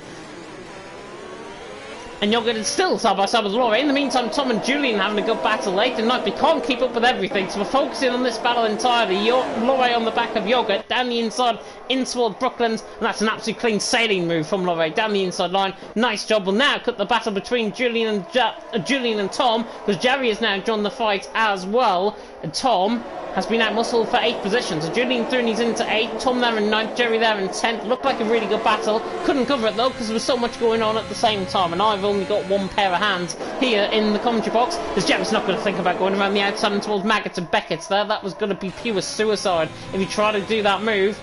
Speaker 1: And Yogurt is still side by side with Lorre. In the meantime, Tom and Julian having a good battle late tonight. We can't keep up with everything, so we're focusing on this battle entirely. Lorre on the back of Yogurt, down the inside, in toward Brooklands, and that's an absolute clean sailing move from Lorre, down the inside line. Nice job. We'll now cut the battle between Julian and Tom, because Jerry has now joined the fight as well. And Tom has been out muscled for 8th position. So Julian threw his into 8th, Tom there in 9th, Jerry there in 10th. Looked like a really good battle. Couldn't cover it though, because there was so much going on at the same time, and I've only got one pair of hands here in the commentary box, because Jerry's not going to think about going around the outside and towards Maggots and Beckett's there. That was going to be pure suicide if he tried to do that move.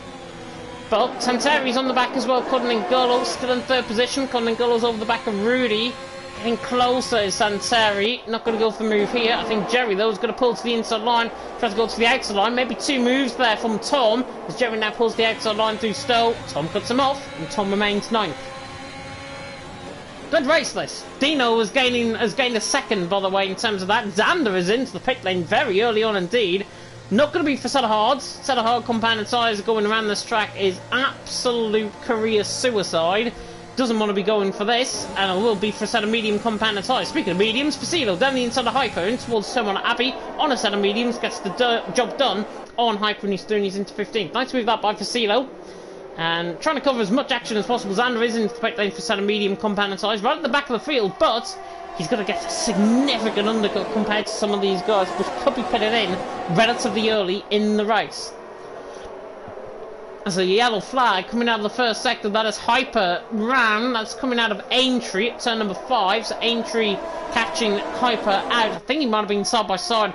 Speaker 1: But Santeri's on the back as well. Cunningham still in 3rd position. Cunningham over the back of Rudy. Getting closer is Santeri. Not going to go for the move here. I think Jerry, though, is going to pull to the inside line. Tries to go to the outside line. Maybe 2 moves there from Tom, as Jerry now pulls the outside line through Stowe. Tom cuts him off, and Tom remains 9th. Good race this. Dino has gained a 2nd, by the way, in terms of that. Xander is into the pit lane very early on indeed. Not going to be for Set of Hards. Set of Hard compounded tyres going around this track is absolute career suicide. Doesn't want to be going for this, and it will be for a set of medium compounded tyres. Speaking of mediums, Facilo down the inside of Hyper in towards Tom on Abbey on a set of mediums, gets the job done on Hyper, and he's doing his into 15th. Nice move that by Facilo, and trying to cover as much action as possible. Xander is into the pit lane for a set of medium compounded tyres, right at the back of the field, but he's going to get a significant undercut compared to some of these guys, which could be pitted in relatively early in the race. There's a yellow flag coming out of the first sector. That is Hyper Ram. That's coming out of Aintree at turn number 5. So Aintree catching Hyper out. I think he might have been side by side.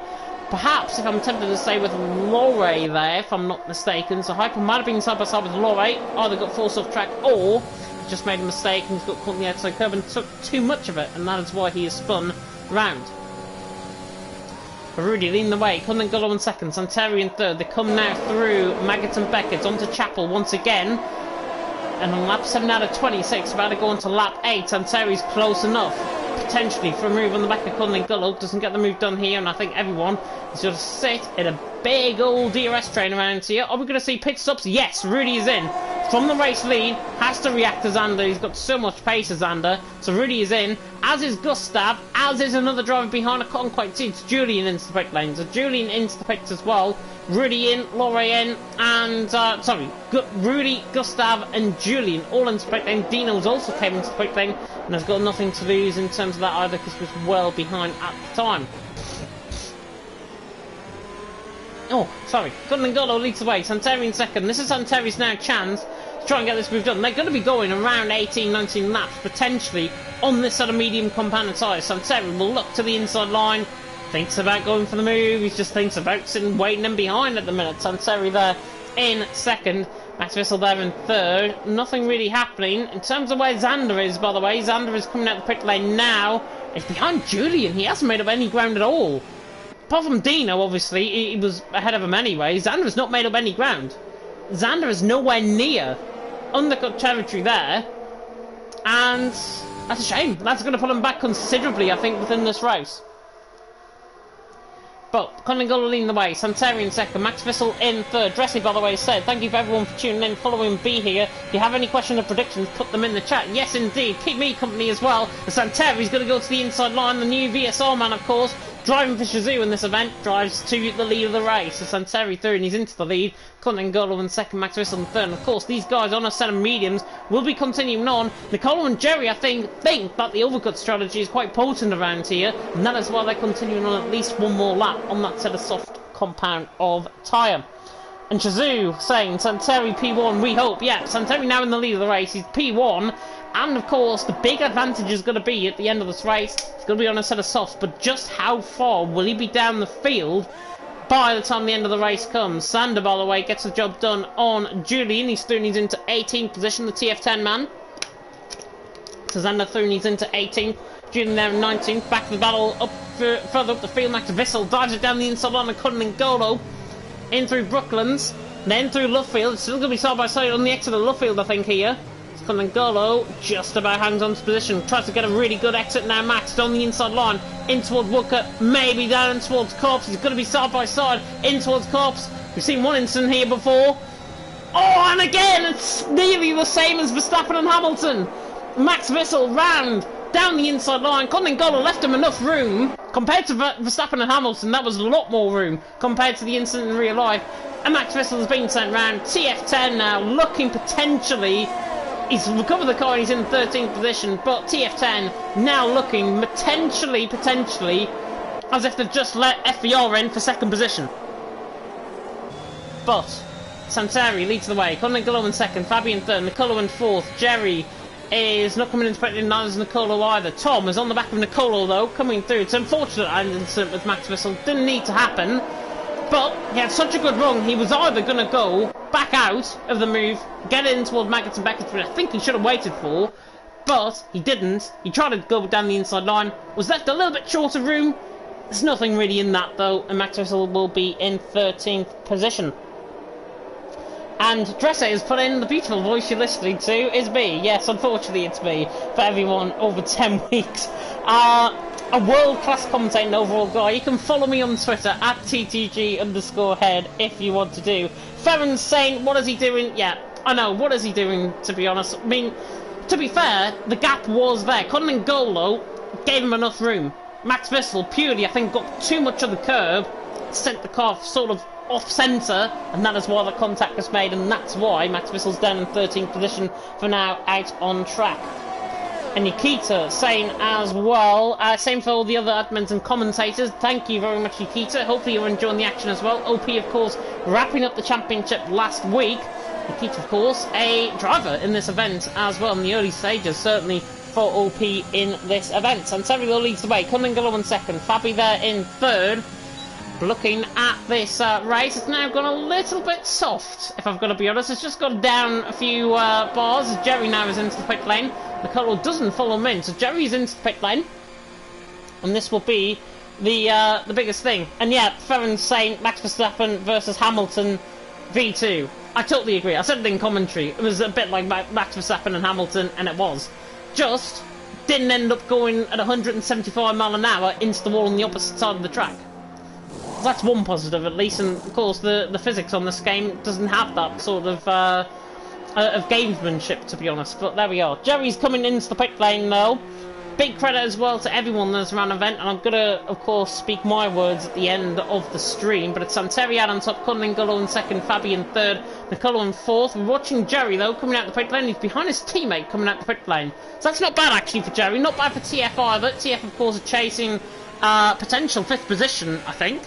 Speaker 1: Perhaps, if I'm tempted to say, with Lorre there, if I'm not mistaken. So Hyper might have been side by side with Lorre. Either got forced off track or he just made a mistake and he's got caught in the outside curve and took too much of it. And that is why he is spun round. Rudy leading the way, Cunningham in 2nd, Santeri in 3rd. They come now through Maggots and Beckett's onto Chapel once again. And on lap 7 out of 26, about to go on to lap 8. Santeri's close enough, potentially, for a move on the back of Cunningham. Doesn't get the move done here, and I think everyone is going to sit in a big old DRS train around here. Are we going to see pit stops? Yes, Rudy is in. From the race lead, has to react to Xander. He's got so much pace as Xander. So Rudy is in, as is Gustav, as is another driver behind. I can't quite see. It's Julian into the pit lane. So Julian into the pits as well. Rudy in, Laurie in, and, Rudy, Gustav, and Julian all into the pit lane. Dino's also came into the pit lane and has got nothing to lose in terms of that either because he was well behind at the time. Oh, sorry. Golo leads the way. Santeri in second. This is Santeri's now chance to try and get this move done. They're going to be going around 18, 19 laps, potentially, on this sort of medium compounded tyres. Santeri will look to the inside line. Thinks about going for the move. He just thinks about sitting, waiting and behind at the minute. Santeri there in second. Max Wissel there in third. Nothing really happening. In terms of where Xander is, by the way, Xander is coming out the pit lane now. It's behind Julian. He hasn't made up any ground at all. Apart from Dino, obviously, he was ahead of him anyway. Xander has not made up any ground. Xander is nowhere near undercut territory there. And that's a shame. That's going to put him back considerably, I think, within this race. But Coningolo leading the way, Santeri in second, Max Wissel in third. Dressy, by the way, said, thank you for everyone for tuning in, following B here. If you have any questions or predictions, put them in the chat. Yes, indeed. Keep me company as well. Santeri's going to go to the inside line. The new VSR man, of course, driving for Shazoo in this event, drives to the lead of the race. So Santeri third, and he's into the lead. Coningolo in second, Max Wissel in third. And of course, these guys on a set of mediums will be continuing on. Nicolo and Jerry, I think that the overcut strategy is quite potent around here, and that is why they're continuing on at least one more lap on that set of soft compound of tyre. And Shazoo saying, Santeri P1, we hope. Yeah, Santeri now in the lead of the race. He's P1. And of course, the big advantage is going to be at the end of this race, it's going to be on a set of softs, but just how far will he be down the field by the time the end of the race comes? Sander, by the way, gets the job done on Julian. He's through and he's into 18th position, the TF10 man. So Sander through and he's into 18th. Julian there in 19th. Back to the battle, further up the field. Max Wissel dives it down the inside line of Coningolo. In through Brooklands, then through Lovefield. It's still going to be side by side on the exit of Lovefield, I think, here. Coningolo just about hangs on to position. Tries to get a really good exit now. Max down the inside line. In towards Woodcut. Maybe down towards Corpse. He's going to be side by side. In towards Corpse. We've seen one incident here before. Oh, and again, it's nearly the same as Verstappen and Hamilton. Max Wissel round down the inside line. Coningolo left him enough room. Compared to Verstappen and Hamilton, that was a lot more room compared to the incident in real life. And Max Wissel has been sent round. TF10 now looking potentially... He's recovered the car and he's in 13th position, but TF10 now looking potentially, as if they've just let FVR in for second position. But Santeri leads the way. Coningolo in second, Fabian third, Nicolo in fourth. Jerry is not coming into pit, neither is Nicolo either. Tom is on the back of Nicolo though, coming through. It's unfortunate incident with Max Wissel, didn't need to happen. But he had such a good run, he was either going to go back out of the move, get in toward Maggots and Beckett, which I think he should have waited for, but he didn't. He tried to go down the inside line, was left a little bit short of room. There's nothing really in that though, and Max Wissel will be in 13th position. And Dresser has put in the beautiful voice you're listening to is me. Yes, unfortunately it's me, for everyone over 10 weeks. A world-class commentating overall guy. You can follow me on Twitter at ttg_head if you want to do. Ferran's saying, what is he doing? Yeah, I know, what is he doing, to be honest? I mean, to be fair, the gap was there. Coningolo gave him enough room. Max Wissel purely, I think, got too much of the curb, sent the car sort of off-centre, and that is why the contact was made, and that's why Max Wissel's down in 13th position for now, out on track. And Nikita saying as well, same for all the other admins and commentators, thank you very much Nikita, hopefully you're enjoying the action as well. OP of course wrapping up the championship last week. Nikita of course a driver in this event as well in the early stages, certainly for OP in this event. Santeri leads the way, Coningolo in second, Fabi there in third. Looking at this race, it's now gone a little bit soft, if I've got to be honest. It's just gone down a few bars as Jerry now is into the pit lane. Nicolo doesn't follow him in, so Jerry's into the pit lane. And this will be the biggest thing. And yeah, Ferran's saying Max Verstappen versus Hamilton V2. I totally agree. I said it in commentary. It was a bit like Max Verstappen and Hamilton, and it was. Just didn't end up going at 175 mile an hour into the wall on the opposite side of the track. That's one positive at least, and of course the physics on this game doesn't have that sort of gamesmanship, to be honest, but there we are. Jerry's coming into the pit lane though, Big credit as well to everyone that's around the event, and I'm gonna, of course, speak my words at the end of the stream. But it's Santeriad on top, Cunningham in second, Fabian third, Nicolo in fourth. We're watching Jerry though coming out the pit lane. He's behind his teammate coming out the pit lane, so that's not bad actually for Jerry. Not bad for TF either. TF of course are chasing potential 5th position, I think.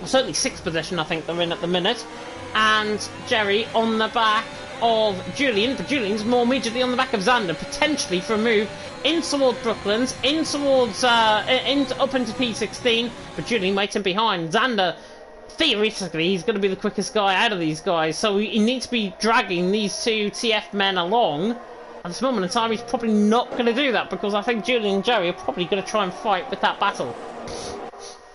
Speaker 1: Or certainly 6th position, I think they're in at the minute. And Jerry on the back of Julian, but Julian's more immediately on the back of Xander, potentially for a move in towards Brooklands, in towards up into P16, but Julian waiting behind. Xander, theoretically, he's going to be the quickest guy out of these guys, so he needs to be dragging these two TF men along. At this moment in time, he's probably not going to do that, because I think Julian and Jerry are probably going to try and fight with that battle.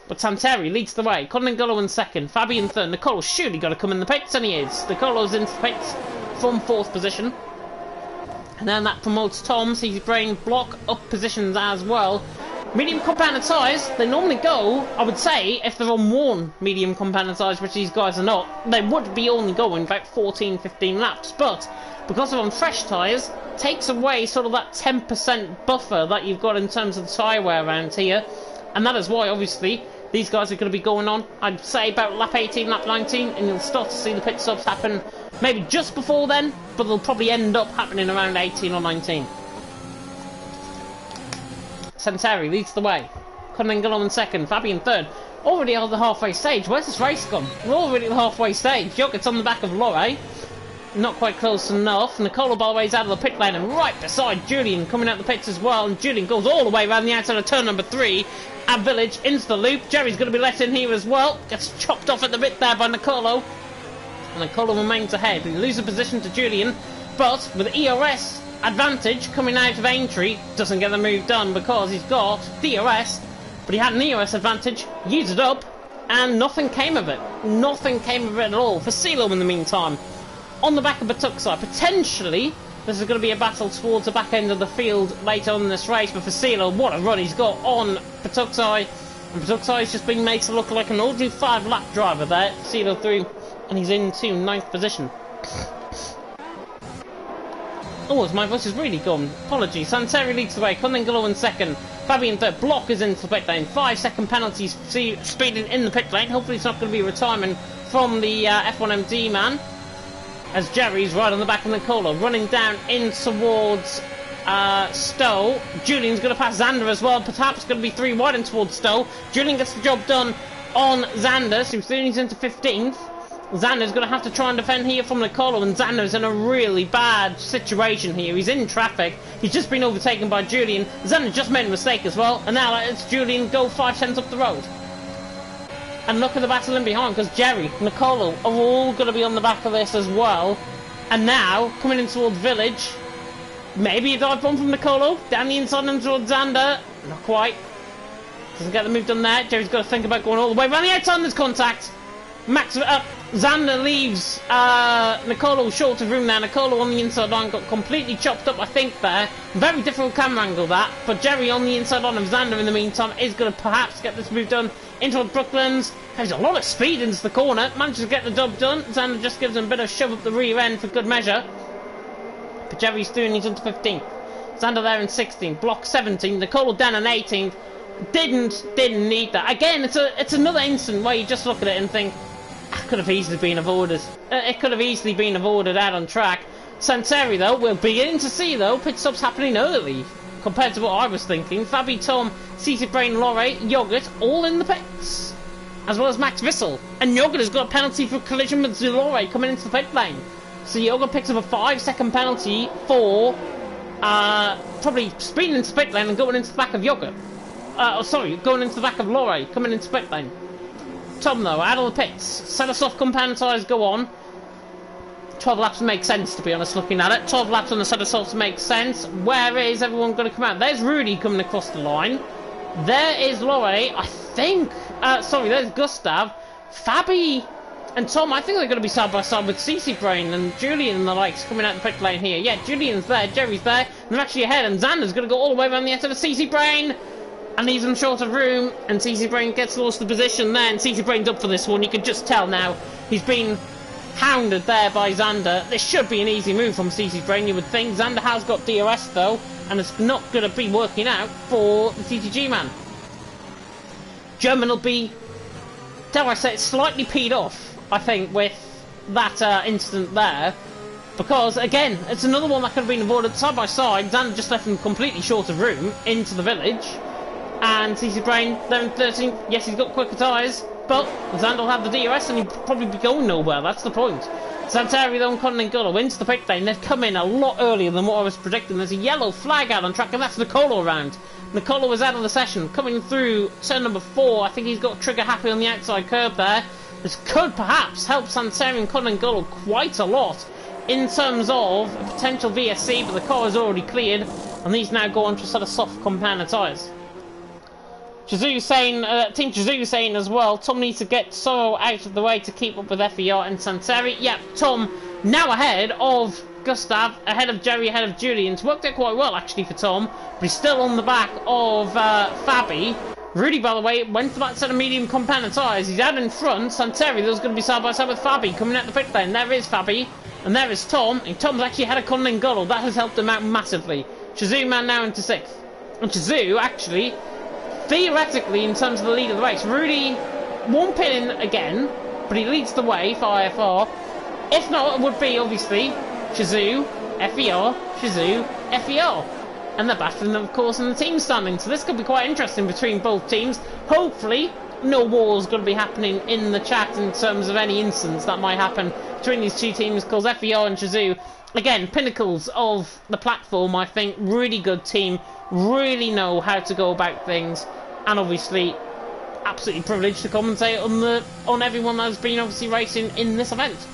Speaker 1: But Santeri leads the way. Cunningham in second, Fabian third. Nicolo's surely got to come in the pits, and he is. Nicolo's into the pits from 4th position. And then that promotes Tom, so he's bringing block up positions as well. Medium compounded tyres, they normally go, I would say, if they're on worn medium compounded tyres, which these guys are not, they would be only going about 14-15 laps. But because they're on fresh tyres, takes away sort of that 10% buffer that you've got in terms of the tyre wear around here. And that is why, obviously, these guys are going to be going on, I'd say, about lap 18, lap 19, and you'll start to see the pit stops happen maybe just before then, but they'll probably end up happening around 18 or 19. Santeri leads the way. Cunningham in second, Fabian third. Already on the halfway stage. Where's this race gone? We're already at the halfway stage. Joket's on the back of Lorre. Not quite close enough. Nicolo, by the way, is out of the pit lane and right beside Julian coming out the pits as well. And Julian goes all the way around the outside of turn number 3 at Village into the loop. Jerry's going to be let in here as well. Gets chopped off at the bit there by Nicolo. And Nicolo remains ahead. He loses position to Julian, but with ERS advantage coming out of Aintree, doesn't get the move done because he's got DRS, but he had an ERS advantage, used it up, and nothing came of it. Nothing came of it at all for CeeLo in the meantime. On the back of Batuksai, potentially this is going to be a battle towards the back end of the field later on in this race, but for CeeLo, what a run he's got on Batuksai. And Batuksai's just been made to look like an ordinary 5-lap driver there. CeeLo through, and he's into 9th position. Oh, my voice is really gone. Apologies. Santeri leads the way. Cunningham in second. Fabian third. Block is into the pit lane. 5-second penalties speeding in the pit lane. Hopefully it's not going to be retirement from the F1MD man. As Jerry's right on the back of Nicolo, running down in towards Stowe. Julian's going to pass Xander as well. Perhaps going to be 3 wide in towards Stowe. Julian gets the job done on Xander, so he's into 15th. Xander's going to have to try and defend here from Nicolo, and Xander's in a really bad situation here. He's in traffic. He's just been overtaken by Julian. Xander just made a mistake as well, and now it's Julian go 5 cents up the road. And look at the battle in behind, because Jerry, Nicolo are all going to be on the back of this as well. And now, coming in towards Village, maybe a dive bomb from Nicolo, down the inside and towards Xander. Not quite. Doesn't get the move done there. Jerry's got to think about going all the way around the outside, and there's contact. Xander leaves Nicolo short of room there. Nicolo on the inside line got completely chopped up, I think, there. Very difficult camera angle, that. But Jerry on the inside line of Xander in the meantime is going to perhaps get this move done into Brooklands. Has a lot of speed into the corner. Manages to get the job done. Xander just gives him a bit of shove up the rear end for good measure. But Jerry's through and he's into 15th. Xander there in 16th. Block 17. Nicolo down in 18th. Didn't need that. Again, it's another instant where you just look at it and think, could have easily been avoided. It could have easily been avoided out on track. Santeri, though, we're beginning to see, though, pit stops happening early compared to what I was thinking. Fabi, Tom, CC Brain, Lorre, Yogurt, all in the pits, as well as Max Vissel. And Yogurt has got a penalty for collision with Lorre coming into the pit lane. So Yogurt picks up a 5-second penalty for probably speeding into the pit lane and going into the back of Yogurt. Going into the back of Lorre, coming into the pit lane. Tom, though, out of the pits. Set of soft compound tyres go on. 12 laps makes sense, to be honest, looking at it. 12 laps on the set of softs makes sense. Where is everyone going to come out? There's Rudy coming across the line. There is Lorre, I think. There's Gustav. Fabi and Tom, I think they're going to be side by side with CC Brain and Julian and the likes coming out the pit lane here. Yeah, Julian's there, Jerry's there, and they're actually ahead, and Xander's going to go all the way around the outside of CC Brain. And leaves him short of room, and CC Brain gets lost the position there, and CC Brain's up for this one. You can just tell now he's been hounded there by Xander. This should be an easy move from CC's Brain, you would think. Xander has got DRS though, and it's not going to be working out for the TTG man. German will be, dare I say, slightly peed off, I think, with that incident there. Because, again, it's another one that could have been avoided side by side. Xander just left him completely short of room into the village. And CC Brain, they're in 13th. Yes, he's got quicker tyres, but Xander will have the DRS and he'll probably be going nowhere. That's the point. Santeri, though, and Cotton and Gullo into the pit lane. They've come in a lot earlier than what I was predicting. There's a yellow flag out on track, and that's Nicolo around. Nicolo was out of the session, coming through turn number 4. I think he's got trigger happy on the outside curb there. This could perhaps help Santeri and Cotton and Gullo quite a lot in terms of a potential VSC, but the car is already cleared, and these now go on to a set of soft compounder tyres. Team Chizu saying as well, Tom needs to get Sorrow out of the way to keep up with FER and Santeri. Yeah, Tom now ahead of Gustav, ahead of Jerry, ahead of Julian. It's worked out quite well actually for Tom, but he's still on the back of Fabi. Rudy, by the way, went for that set of medium compounder tyres. He's out in front. Santeri, there's going to be side by side with Fabi coming out the pit lane. There is Fabi, and there is Tom. And Tom's actually had a Cotton and Gullo. That has helped him out massively. Chizu man now into 6th. And Chizu actually, theoretically, in terms of the lead of the race, Rudy won't pit in again, but he leads the way for IFR. If not, it would be obviously Chizu, FER, Chizu, FER. And they're battling, of course, in the team standing. So this could be quite interesting between both teams. Hopefully, no war's going to be happening in the chat in terms of any incidents that might happen between these two teams, because FER and Chizu, again, pinnacles of the platform, I think. Really good team, really know how to go about things, and obviously absolutely privileged to commentate on everyone that's been obviously racing in this event.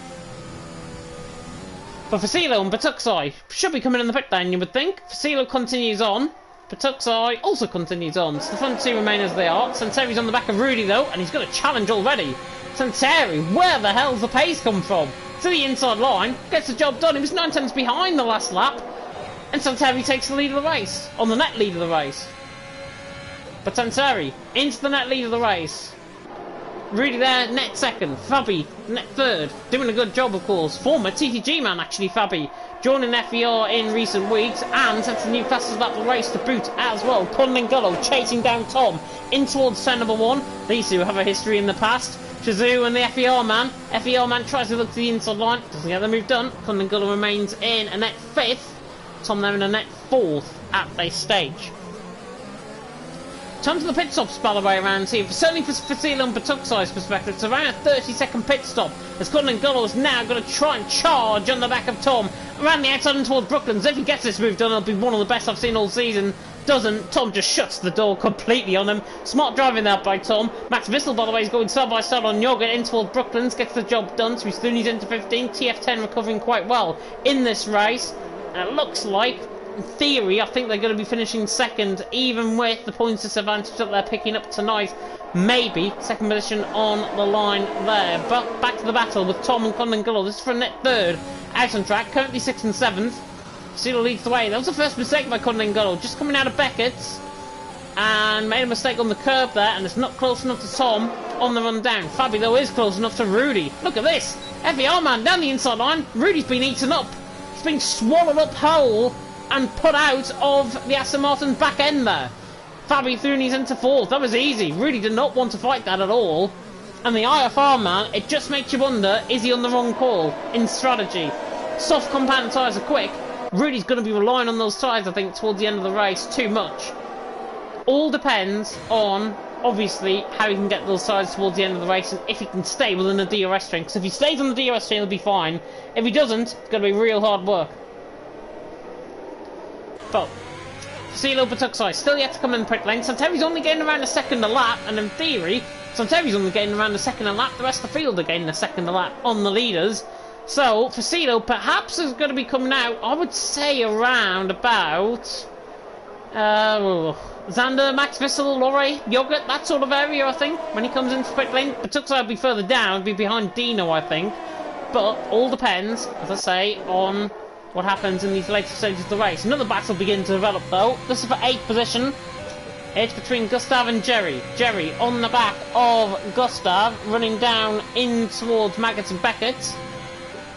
Speaker 1: But Fasilo and Batuxai should be coming in the pit lane, you would think. Fasilo continues on. Batuxai also continues on. So the front two remain as they are. Santeri's on the back of Rudy though, and he's got a challenge already. Santeri, where the hell's the pace come from? To the inside line, gets the job done. He was 9 tenths behind the last lap. And Santeri takes the lead of the race. On the net lead of the race. But Santeri, into the net lead of the race. Rudy there, net 2nd. Fabi, net 3rd. Doing a good job, of course. Former TTG man, actually, Fabi. Joining FER in recent weeks and sets a new fastest lap of the race to boot as well. Cotton and Gullo chasing down Tom in towards turn number 1. These two have a history in the past. Chizu and the FER man. FER man tries to look to the inside line. Doesn't get the move done. Cotton and Gullo remains in a net 5th. Tom there in a net 4th at this stage. In terms of the pit stops, by the way, around here, certainly for Fasilo and Batuxai's perspective, it's around a 30-second pit stop, as Cotton and Gullo is now going to try and charge on the back of Tom, around the outside and towards Brooklands. If he gets this move done, it'll be one of the best I've seen all season. Doesn't, Tom just shuts the door completely on him. Smart driving there by Tom. Max Vissel, by the way, is going side by side on Yoga in towards Brooklands, gets the job done, so he's into 15, TF10 recovering quite well in this race, and it looks like, in theory, I think they're going to be finishing 2nd, even with the points disadvantage that they're picking up tonight. Maybe 2nd position on the line there. But back to the battle with Tom and Cotton and Gullo. This is for a net 3rd. Out on track, currently 6th and 7th. Fasilo leads the way. That was the first mistake by Cotton and Gullo. Just coming out of Beckett's. And made a mistake on the curb there. And it's not close enough to Tom on the run down. Fabi, though, is close enough to Rudy. Look at this. FER man down the inside line. Rudy's been eaten up. He's been swallowed up whole and put out of the Aston Martin's back end there. Fabi threw these into 4th. That was easy. Rudy did not want to fight that at all. And the IFR man, it just makes you wonder, is he on the wrong call in strategy? Soft compound tyres are quick. Rudy's going to be relying on those tyres, I think, towards the end of the race too much. All depends on, obviously, how he can get those tyres towards the end of the race and if he can stay within the DRS train. Because if he stays on the DRS train, he'll be fine. If he doesn't, it's going to be real hard work. But Fasilo Batuxai still yet to come in the pit lane. Santeri's only getting around a 2nd a lap, and in theory, Santeri's only getting around a 2nd a lap. The rest of the field are getting a 2nd a lap on the leaders. So Fasilo perhaps is going to be coming out, I would say, around about Xander, Max Vissel, Lorre, Yogurt, that sort of area, I think, when he comes into pit lane. Batuxai will be further down, be behind Dino, I think. But all depends, as I say, on what happens in these later stages of the race. Another battle begins to develop though. This is for 8th position. It's between Gustav and Jerry. Jerry on the back of Gustav, running down in towards Maggots and Beckett.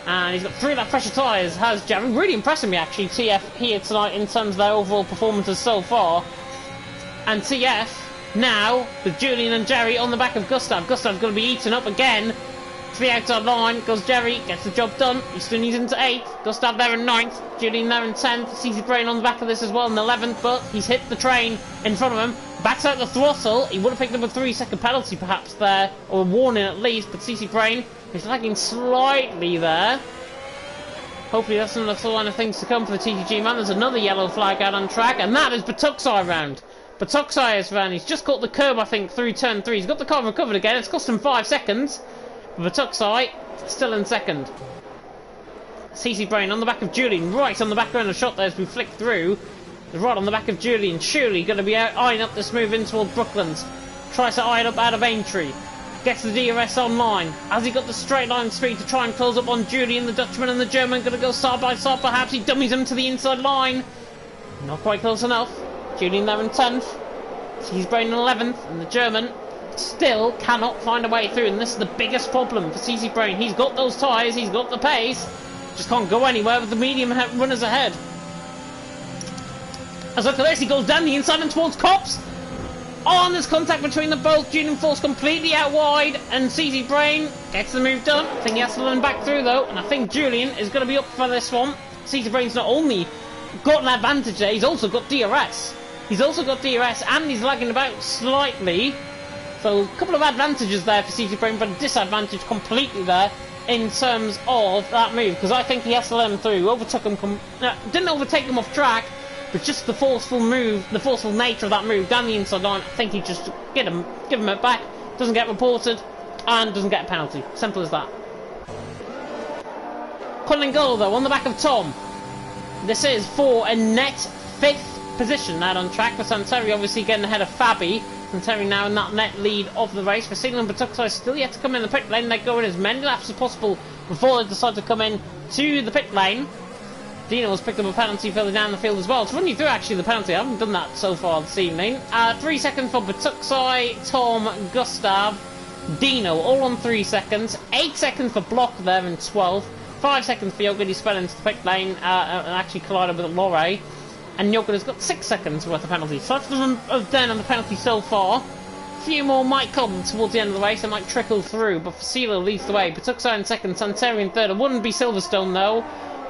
Speaker 1: And he's got 3 lap pressure tyres, has Jerry. Really impressing me, actually, TF here tonight in terms of their overall performances so far. And TF now with Julian and Jerry on the back of Gustav. Gustav's going to be eaten up again. To the outside line goes Jerry, gets the job done. He's still into 8th. Gustav there in 9th. Julian there in 10th. CC Brain on the back of this as well in 11th, but he's hit the train in front of him. Backs out the throttle. He would have picked up a 3-second penalty perhaps there, or a warning at least, but CC Brain is lagging slightly there. Hopefully that's another sign of things to come for the TTG man. There's another yellow flag out on track, and that is Batuksai round. Batuksai is round. He's just caught the curb, I think, through turn 3. He's got the car recovered again. It's cost him 5 seconds. Batuksai still in 2nd. CC Brain on the back of Julian, right on the back end of the shot there as we flick through. Right on the back of Julian, surely going to be eyeing up this move in towards Brooklands. Tries to eye it up out of Aintree. Gets the DRS online. Has he got the straight line speed to try and close up on Julian, the Dutchman and the German? Going to go side by side perhaps. He dummies him to the inside line. Not quite close enough. Julian there in 10th. CC Brain in 11th. And the German still cannot find a way through, and this is the biggest problem for CC Brain. He's got those tyres, he's got the pace, just can't go anywhere with the medium runners ahead. As look at this, he goes down the inside and towards Cops. Oh, and there's contact between them both. Julian falls completely out wide, and CC Brain gets the move done. I think he has to run back through though, and I think Julian is going to be up for this one. CC Brain's not only got an advantage there, he's also got DRS. He's also got DRS, and he's lagging about slightly. So a couple of advantages there for CC Brain, but a disadvantage completely there in terms of that move, because I think he has to let him through. Overtook him, didn't overtake him off track, but just the forceful move, the forceful nature of that move down the inside line. I think he just give him it back, doesn't get reported, and doesn't get a penalty. Simple as that. Cullen goal though on the back of Tom. This is for a net 5th position out on track for Santeri, obviously getting ahead of Fabi. Santeri now in that net lead of the race. For Signal and Batuksai still yet to come in the pit lane. They go in as many laps as possible before they decide to come in to the pit lane. Dino has picked up a penalty further down the field as well. To run you through actually the penalty, I haven't done that so far this evening. 3 seconds for Batuksai, Tom, Gustav, Dino, all on 3 seconds. 8 seconds for Block there in 12th. 5 seconds for Yoga, he sped into the pit lane and actually collided with Lorre. And Yoga has got 6 seconds worth of penalties. So that's the run of down on the penalty so far. A few more might come towards the end of the race, they might trickle through, but Fasilo leads the way. Batuksai in 2nd, Santeri in 3rd. It wouldn't be Silverstone though,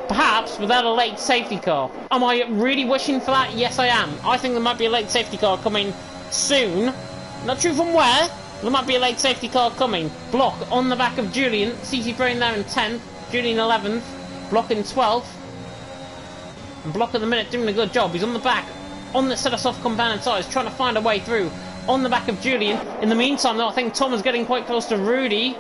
Speaker 1: perhaps without a late safety car. Am I really wishing for that? Yes I am. I think there might be a late safety car coming soon. Not sure from where, there might be a late safety car coming. Block on the back of Julian, CC Brain there in 10th, Julian 11th, Block in 12th. And Block at the minute doing a good job. He's on the back, on the set of soft compounded tyres, trying to find a way through. On the back of Julian. In the meantime, though, I think Tom is getting quite close to Rudy.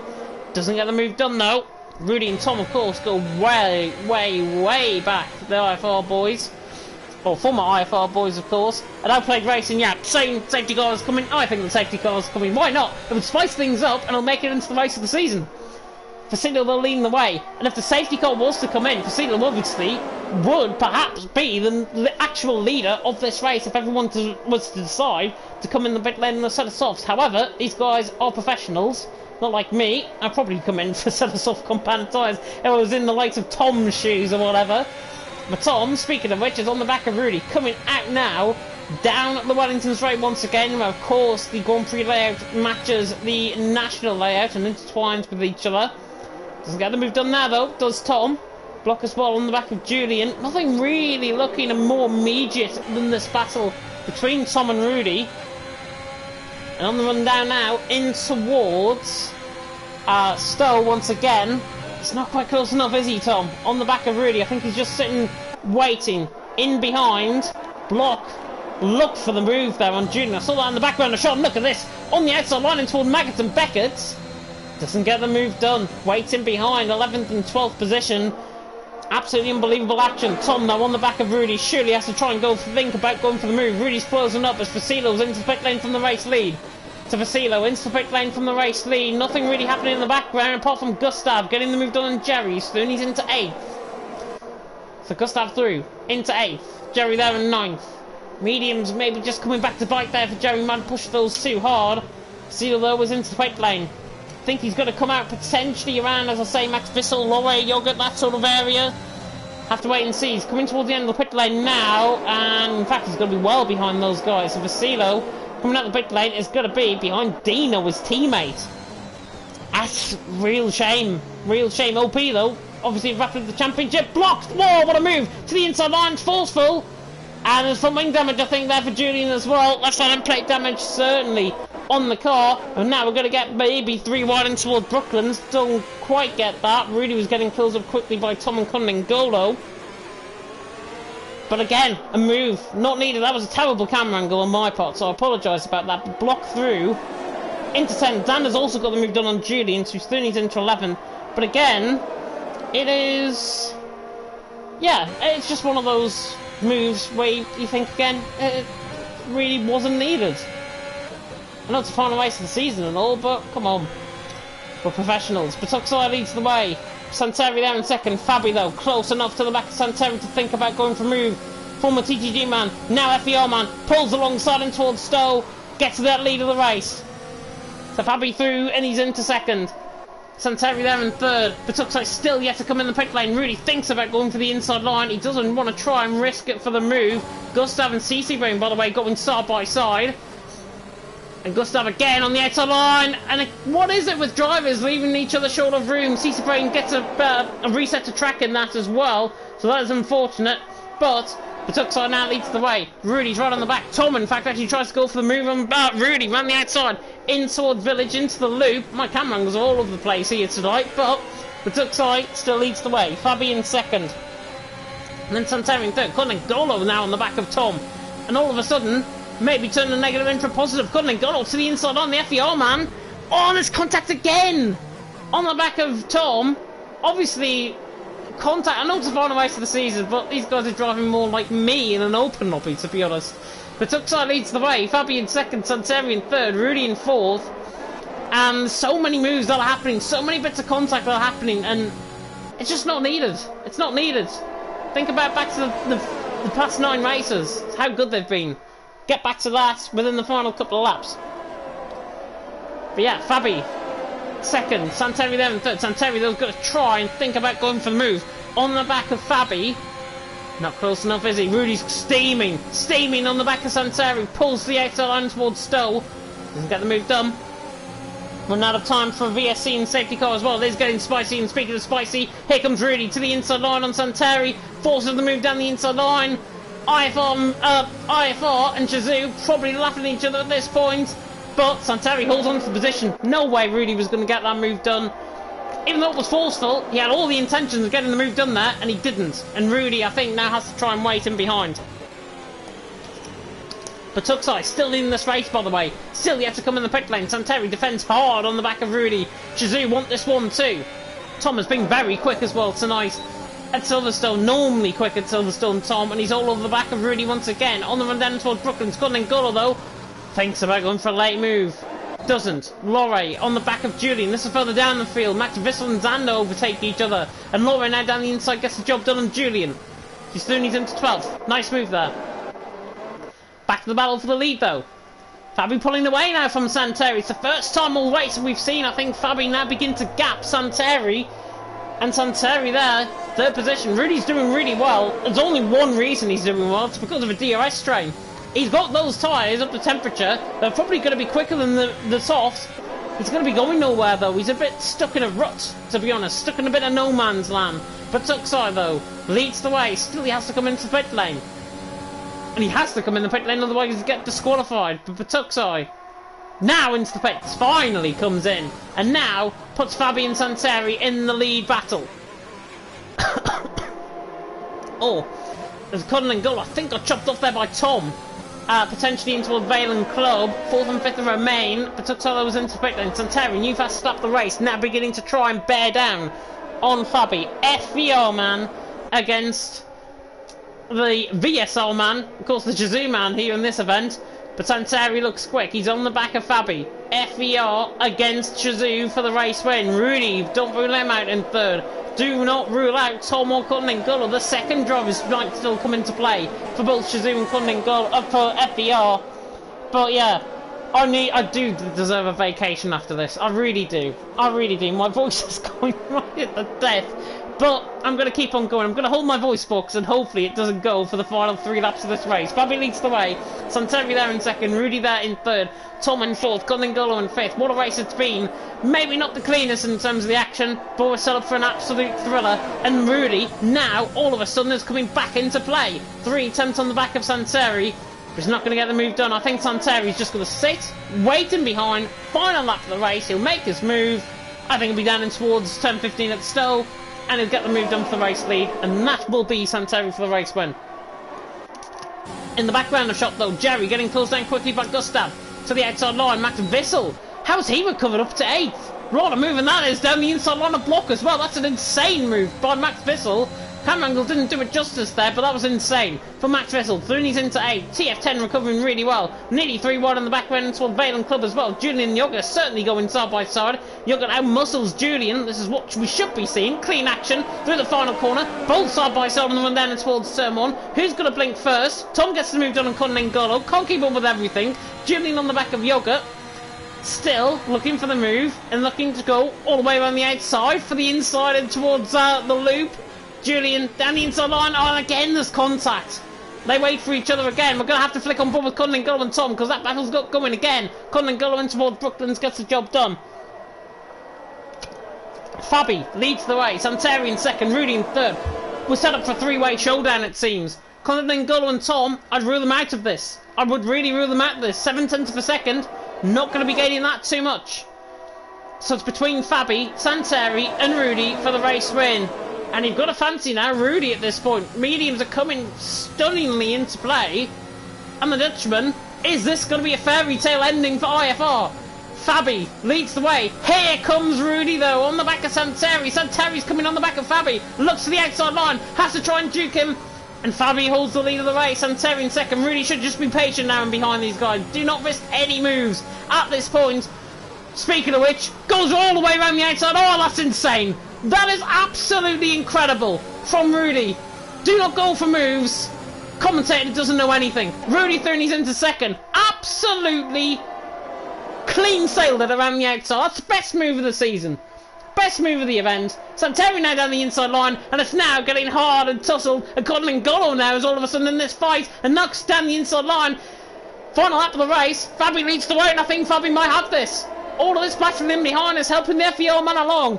Speaker 1: Doesn't get the move done, though. Rudy and Tom, of course, go way, way, way back. The IFR boys. Or former IFR boys, of course. And Outplayed Racing, yeah, same safety car is coming. I think the safety car is coming. Why not? It would spice things up, and it'll make it into the race of the season. Fasilo will lead the way, and if the safety car was to come in, Fasilo obviously would perhaps be the actual leader of this race if everyone was to decide to come in the pit lane and a set of softs. However, these guys are professionals, not like me. I'd probably come in for a set of soft compounded tyres if I was in the likes of Tom's shoes or whatever. But Tom, speaking of which, is on the back of Rudy, coming out now, down at the Wellington straight once again, where of course the Grand Prix layout matches the national layout and intertwines with each other. Doesn't get the move done there though, does Tom. Block as well on the back of Julian. Nothing really looking more immediate than this battle between Tom and Rudy. And on the run down now, in towards Stowe once again. It's not quite close enough, is he, Tom? On the back of Rudy, I think he's just sitting, waiting. In behind, Block. Look for the move there on Julian. I saw that in the background of the shot. Look at this. On the outside line in toward Maggots and Beckett. Doesn't get the move done. Waiting behind, 11th and 12th position. Absolutely unbelievable action. Tom now on the back of Rudy. Surely has to try and think about going for the move. Rudy's closing up as Fasilo's into the pit lane from the race lead. To Fasilo, into the pit lane from the race lead. Nothing really happening in the background apart from Gustav getting the move done on Jerry. Soon he's into 8th. So Gustav through. Into 8th. Jerry there in 9th. Mediums maybe just coming back to bite there for Jerry. Might push those too hard. Fasilo though was into the pit lane. think he's going to come out potentially around, as I say, Max Vissel, Lorre, Yogurt, that sort of area. Have to wait and see. He's coming towards the end of the pit lane now, and in fact he's going to be well behind those guys. So Vasilo coming out the pit lane is going to be behind Dino, his teammate. That's real shame. Real shame. OP though, obviously wrapped up the championship. Blocked! Whoa, what a move! To the inside line, forceful. And there's some wing damage, I think, there for Julian as well. Left side and plate damage, certainly, on the car. And now we're going to get maybe 3 wide in towards Brooklyn. Don't quite get that. Rudy was getting closed up quickly by Tom and Cunning Golo. But again, a move. Not needed. That was a terrible camera angle on my part, so I apologise about that. But block through. Into 10. Dan has also got the move done on Julian, so he's 30 into 11. But again, it is... yeah, it's just one of those moves where you think, again, it really wasn't needed. I know it's the final race of the season and all, but come on. We're professionals. Patuxai leads the way. Santeri there in second. Fabi, though, close enough to the back of Santeri to think about going for a move. Former TTG man, now FER man, pulls alongside him towards Stowe, gets to that lead of the race. So Fabi through, and he's into second. Santeri there in third. Patuxai still yet to come in the pit lane. Rudy thinks about going for the inside line. He doesn't want to try and risk it for the move. Gustav and CC Brain, by the way, going side by side. And Gustav again on the outside line. And what is it with drivers leaving each other short of room? CC Brain gets a reset to track in that as well. So that is unfortunate. But Patuxai now leads the way. Rudy's right on the back. Tom, in fact, actually tries to go for the move on Rudy. Ran the outside. In towards Village, into the loop. My camera angles are all over the place here tonight. But Patuxai still leads the way. Fabi in second. And then Santeri in third. Cunning Golo now on the back of Tom. And all of a sudden, maybe turn the negative into a positive. Cunning Golo to the inside on the FER man. Oh, there's contact again! On the back of Tom. Obviously... contact. I know it's the final race of the season, but these guys are driving more like me in an open lobby, to be honest. Patuxai leads the way. Fabi in second, Santeri in third, Rudy in fourth. And so many moves that are happening, so many bits of contact that are happening, and it's just not needed. It's not needed. Think about back to the past 9 races, how good they've been. Get back to that within the final couple of laps. But yeah, Fabi second, Santeri there in third. Santeri though got to try and think about going for the move on the back of Fabi. Not close enough, is he? Rudy's steaming on the back of Santeri. Pulls the outside line towards Stowe. Doesn't get the move done. Run out of time for VSC and safety car as well. It is getting spicy, and speaking of spicy, here comes Rudy to the inside line on Santeri. Forces the move down the inside line. IFR and Shazoo probably laughing at each other at this point. But Santeri holds on to the position. No way Rudy was going to get that move done. Even though it was forceful, he had all the intentions of getting the move done there, and he didn't. And Rudy, I think, now has to try and wait him behind. Patuxai still leading this race, by the way. Still yet to come in the pit lane. Santeri defends hard on the back of Rudy. Shazoo want this one too. Tom has been very quick as well tonight at Silverstone. Normally quick at Silverstone, Tom. And he's all over the back of Rudy once again. On the run down towards Brooklyn's Gunning Gullo, though. Thinks about going for a late move. Doesn't. Lorre on the back of Julian. This is further down the field. Max Vissel and Zando overtake each other. And Lorre now down the inside gets the job done on Julian. She's soon he's into 12th. Nice move there. Back to the battle for the lead though. Fabi pulling away now from Santeri. It's the first time all race we've seen, I think, Fabi now begin to gap Santeri. And Santeri there, third position. Rudy's doing really well. There's only one reason he's doing well. It's because of a DRS strain. He's got those tyres up to temperature. They're probably going to be quicker than the softs. He's going to be going nowhere, though. He's a bit stuck in a rut, to be honest. Stuck in a bit of no man's land. But Patuxai, though, leads the way. Still, he has to come into the pit lane. And he has to come in the pit lane, otherwise he'll get disqualified. But Patuxai, now into the pits, finally comes in. And now puts Fabi and Santeri in the lead battle. Oh, there's Cunning and Gull. I think got chopped off there by Tom. Potentially into a Valen Club. 4th and 5th remain. Patuxai was into pit lane. Santeri, new fast stop the race. Now beginning to try and bear down on Fabi. FVR man against the VSR man. Of course, the Shazoo man here in this event. But Santeri looks quick. He's on the back of Fabi. FVR against Shazoo for the race win. Rudy, don't rule him out in third. Do not rule out Tom or Cunning Gullo. The second drivers might still come into play for both Shazoo and Cunning Gullo, for FVR. But yeah, I do deserve a vacation after this. I really do. I really do. My voice is going right at the death. But I'm going to keep on going. I'm going to hold my voice box and hopefully it doesn't go for the final 3 laps of this race. Fabi leads the way. Santeri there in second. Rudy there in third. Tom in fourth. Golo in fifth. What a race it's been. Maybe not the cleanest in terms of the action, but we're set up for an absolute thriller. And Rudy, now, all of a sudden, is coming back into play. 3 attempts on the back of Santeri. He's not going to get the move done. I think Santeri's just going to sit, waiting behind. Final lap of the race. He'll make his move. I think he'll be down in towards turn 15 at the Stowe. And he'll get the move done for the race lead. And that will be Santeri for the race win. In the background of shot though, Jerry getting closed down quickly by Gustav. To the outside line, Max Vissel. How's he recovered up to 8th? What a move, and that is down the inside line of block as well. That's an insane move by Max Vissel. Cameron didn't do it justice there, but that was insane. For Max Vissel, Throonies into 8. TF10 recovering really well. Nearly 3 wide on the back end toward Valen Club as well. Julian and Yoga certainly going side by side. Yoga out muscles Julian. This is what we should be seeing. Clean action through the final corner. Both side by side on the run down towards turn 1. Who's going to blink first? Tom gets the move done on Conlin. Can't keep up with everything. Julian on the back of Yoga. Still looking for the move and looking to go all the way around the outside for the inside and towards the loop. Julian down the inside line. Oh, and again there's contact. They wait for each other again. We're going to have to flick on board with Conlin Gullo and Tom because that battle's got going again. Conlin Gullo in towards Brooklands gets the job done. Fabi leads the way. Santeri in second. Rudy in third. We're set up for a 3-way showdown it seems. Conlin Gullo and Tom, I'd rule them out of this. I would really rule them out of this. 7/10 of a second. Not going to be gaining that too much. So it's between Fabi, Santeri and Rudy for the race win. And you've got to fancy now Rudy at this point. Mediums are coming stunningly into play. And the Dutchman, is this going to be a fairy tale ending for IFR? Fabi leads the way. Here comes Rudy though on the back of Santeri. Santeri's coming on the back of Fabi. Looks to the outside line. Has to try and juke him. And Fabi holds the lead of the race. Santeri in second. Rudy should just be patient now and behind these guys. Do not risk any moves at this point. Speaking of which, goes all the way around the outside. Oh, that's insane. That is absolutely incredible from Rudy. Do not go for moves. Commentator doesn't know anything. Rudy Thurney's into second. Absolutely clean sailed it around the outside. That's the best move of the season. Best move of the event. Santeri now down the inside line, and it's now getting hard and tussled. And Conlin Gullo now is all of a sudden in this fight and knocks down the inside line. Final lap of the race. Fabi leads the way, and I think Fabi might have this. All of this battling in behind is helping the FEO man along.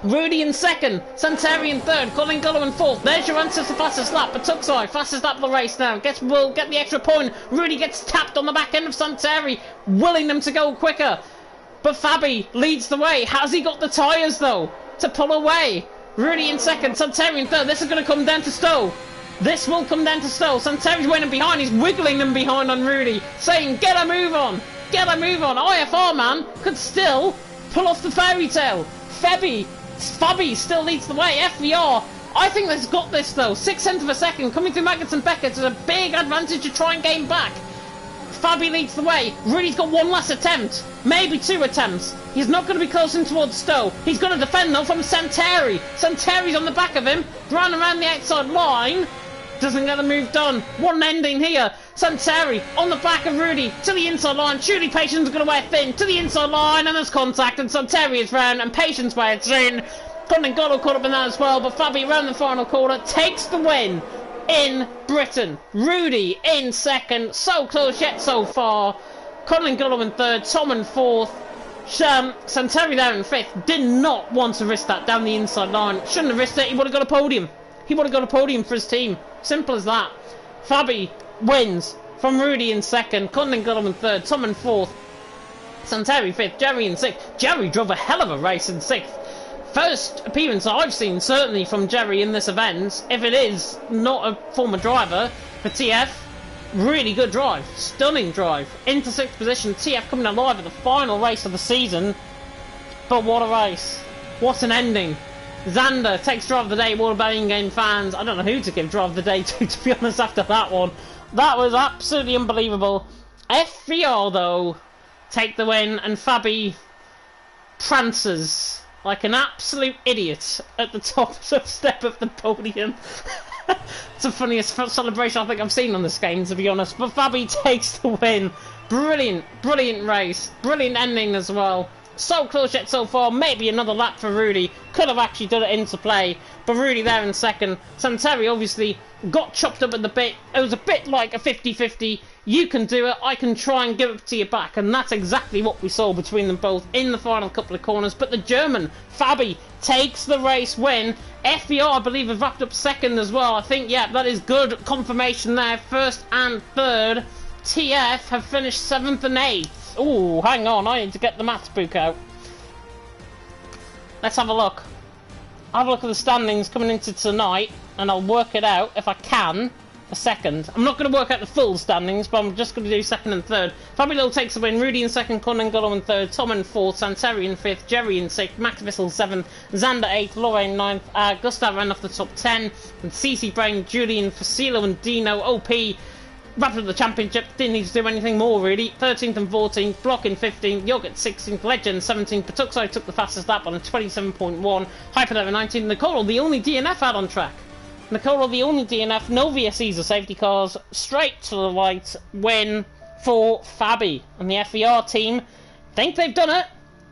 Speaker 1: Rudy in second, Santeri in third, Colin Gullo in fourth. There's your answer to the fastest lap, but Tuxai, fastest lap of the race now. Will get the extra point. Rudy gets tapped on the back end of Santeri, willing them to go quicker. But Fabi leads the way. Has he got the tyres though to pull away? Rudy in second, Santeri in third. This is going to come down to Stowe. This will come down to Stowe. Santeri's waiting behind. He's wiggling them behind on Rudy, saying, get a move on. Get a move on. IFR man could still pull off the fairy tale. Fabi still leads the way. FVR, I think they've got this though. 6/10 of a second coming through Maggots and Beckett is a big advantage to try and gain back. Fabi leads the way. Rudy's got one last attempt, maybe 2 attempts. He's not going to be closing towards Stowe. He's going to defend though from Santeri. Santeri's on the back of him, running around the outside line. Doesn't get the move done. What an ending here. Santeri on the back of Rudy to the inside line. Surely Patience is going to wear thin to the inside line, and there's contact, and Santeri is round, and Patience wears in. Conlin Gullo caught up in that as well, but Fabi around the final corner takes the win in Britain. Rudy in second, so close yet so far. Conlin Gullo in third, Tom in fourth. Santeri there in fifth. Did not want to risk that down the inside line. Shouldn't have risked it. He would have got a podium. He would have got a podium for his team. Simple as that. Fabi wins from Rudy in second, Conlin Gullo in third, Tom in fourth, Santeri fifth, Jerry in sixth. Jerry drove a hell of a race in sixth. First appearance I've seen certainly from Jerry in this event, if it is not a former driver for TF. Really good drive, stunning drive, into sixth position. TF coming alive at the final race of the season. But what a race, what an ending. Xander takes drive of the day. What about in-game fans? I don't know who to give drive of the day to be honest, after that one. That was absolutely unbelievable. FVR, though, take the win, and Fabi prances like an absolute idiot at the top step of the podium. It's the funniest celebration I think I've seen on this game, to be honest. But Fabi takes the win. Brilliant, brilliant race. Brilliant ending as well. So close yet so far. Maybe another lap for Rudy. Could have actually done it into play. But Rudy there in second. Santeri obviously got chopped up in the bit. It was a bit like a 50-50. You can do it. I can try and give it to you back. And that's exactly what we saw between them both in the final couple of corners. But the German, Fabi, takes the race win. FBR, I believe, have wrapped up second as well. I think, yeah, that is good confirmation there. First and third. TF have finished 7th and 8th. Oh, hang on, I need to get the maths book out. Let's have a look. I'll have a look at the standings coming into tonight, and I'll work it out, if I can, a second. I'm not going to work out the full standings, but I'm just going to do second and third. Fabio takes the win, Rudy in second, Conan Gullo in third, Tom in fourth, Santeri in fifth, Jerry in sixth, Max Vissel seventh, Xander eighth, Lorraine ninth, Gustav ran off the top 10, and CC Brain, Julian, Facilo and Dino, OP, wrapped up the championship, didn't need to do anything more really. 13th and 14th, Block in 15th, Yogurt 16th, Legend 17th, Patuxo took the fastest lap on a 27.1, Hyperlever 19th, Nicolo the only DNF out on track. Nicolo the only DNF, no VSCs or safety cars, straight to the right win for Fabi. And the FER team think they've done it.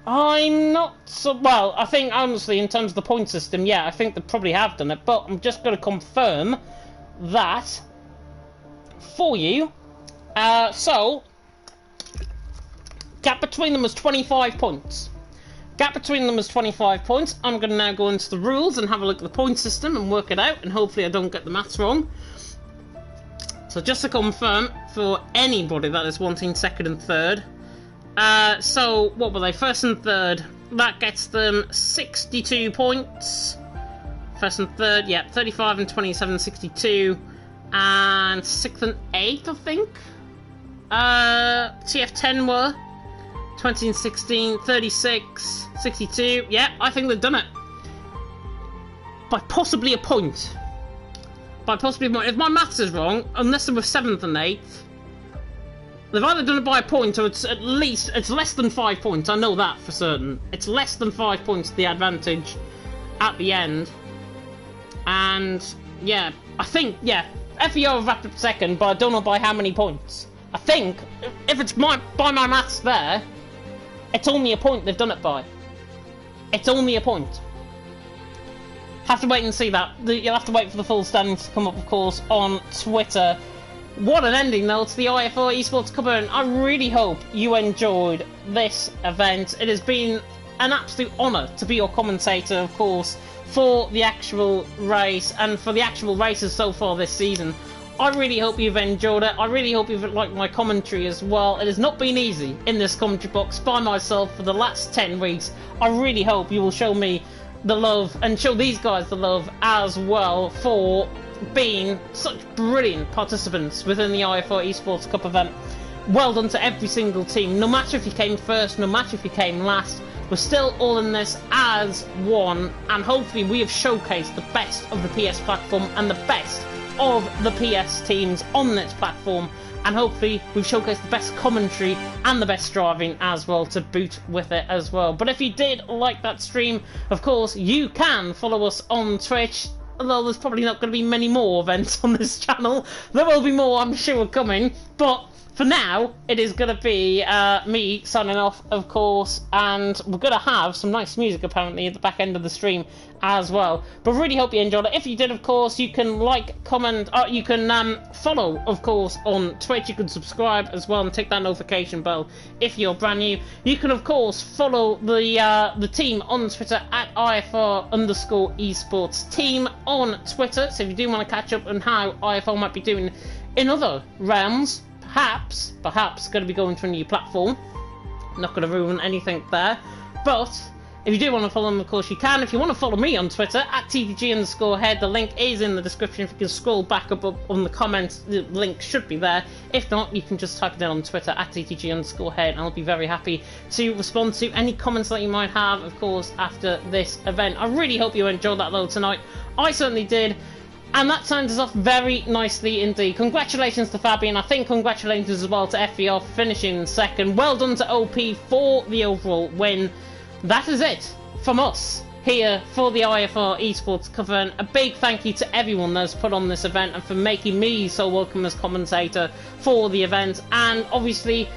Speaker 1: I'm not so, well, I think honestly in terms of the point system, yeah, I think they probably have done it, but I'm just going to confirm that for you. So gap between them was 25 points. Gap between them was 25 points. I'm going to now go into the rules and have a look at the point system and work it out, and hopefully I don't get the maths wrong. So just to confirm for anybody that is wanting second and third, so what were they, first and third, that gets them 62 points. First and third, yeah, 35 and 27, 62. And 6th and 8th, I think. TF10 were 20 and 16, 36, 62. Yeah, I think they've done it. By possibly a point. By possibly a point. If my maths is wrong, unless they were 7th and 8th, they've either done it by a point or it's at least, it's less than 5 points. I know that for certain. It's less than 5 points the advantage at the end. And, yeah, I think, yeah. FER have wrapped up second, but I don't know by how many points. I think, if it's by my maths there, it's only a point they've done it by. It's only a point. Have to wait and see that. You'll have to wait for the full standings to come up, of course, on Twitter. What an ending, though, to the IFR eSports Cup event. I really hope you enjoyed this event. It has been an absolute honour to be your commentator, of course, for the actual race and for the actual races so far this season. I really hope you've enjoyed it. I really hope you've liked my commentary as well. It has not been easy in this commentary box by myself for the last 10 weeks. I really hope you will show me the love and show these guys the love as well for being such brilliant participants within the IFR eSports Cup event. Well done to every single team. No matter if you came first, no matter if you came last, we're still all in this as one, and hopefully we have showcased the best of the PS platform and the best of the PS teams on this platform, and hopefully we've showcased the best commentary and the best driving as well to boot with it as well. But if you did like that stream, of course you can follow us on Twitch, although there's probably not going to be many more events on this channel. There will be more, I'm sure, coming, but for now, it is going to be me signing off, of course, and we're going to have some nice music, apparently, at the back end of the stream as well. But really hope you enjoyed it. If you did, of course, you can like, comment, you can follow, of course, on Twitch. You can subscribe as well and tick that notification bell if you're brand new. You can, of course, follow the team on Twitter at IFR_esports team on Twitter. So if you do want to catch up on how IFR might be doing in other rounds, perhaps going to be going to a new platform. Not going to ruin anything there. But if you do want to follow them, of course you can. If you want to follow me on Twitter, at TTG_head, the link is in the description. If you can scroll back up on the comments, the link should be there. If not, you can just type it in on Twitter, at TTG_head, and I'll be very happy to respond to any comments that you might have, of course, after this event. I really hope you enjoyed that, though, tonight. I certainly did. And that signs us off very nicely indeed. Congratulations to Fabian. I think congratulations as well to FER for finishing second. Well done to OP for the overall win. That is it from us here for the IFR eSports Cup event. A big thank you to everyone that's put on this event and for making me so welcome as commentator for the event. And obviously,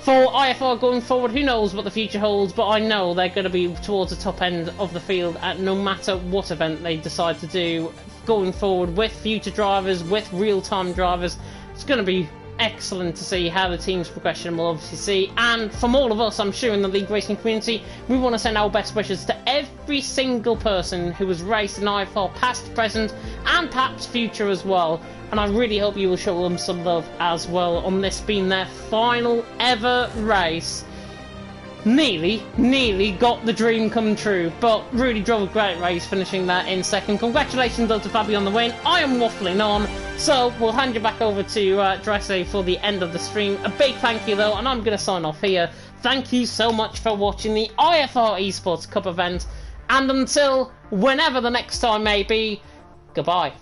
Speaker 1: For IFR going forward, who knows what the future holds, but I know they're going to be towards the top end of the field at no matter what event they decide to do going forward, with future drivers, with real-time drivers. It's going to be excellent to see how the team's progression will obviously see, and from all of us, I'm sure, in the League Racing community, we want to send our best wishes to every single person who has raced in IFR, past, present, and perhaps future as well, and I really hope you will show them some love as well on this being their final ever race. Nearly got the dream come true, but really drove a great race, finishing that in second. Congratulations though to Fabi on the win. I am waffling on, so we'll hand you back over to Dresse for the end of the stream. A big thank you though, and I'm going to sign off here. Thank you so much for watching the IFR Esports Cup event, and until whenever the next time may be, goodbye.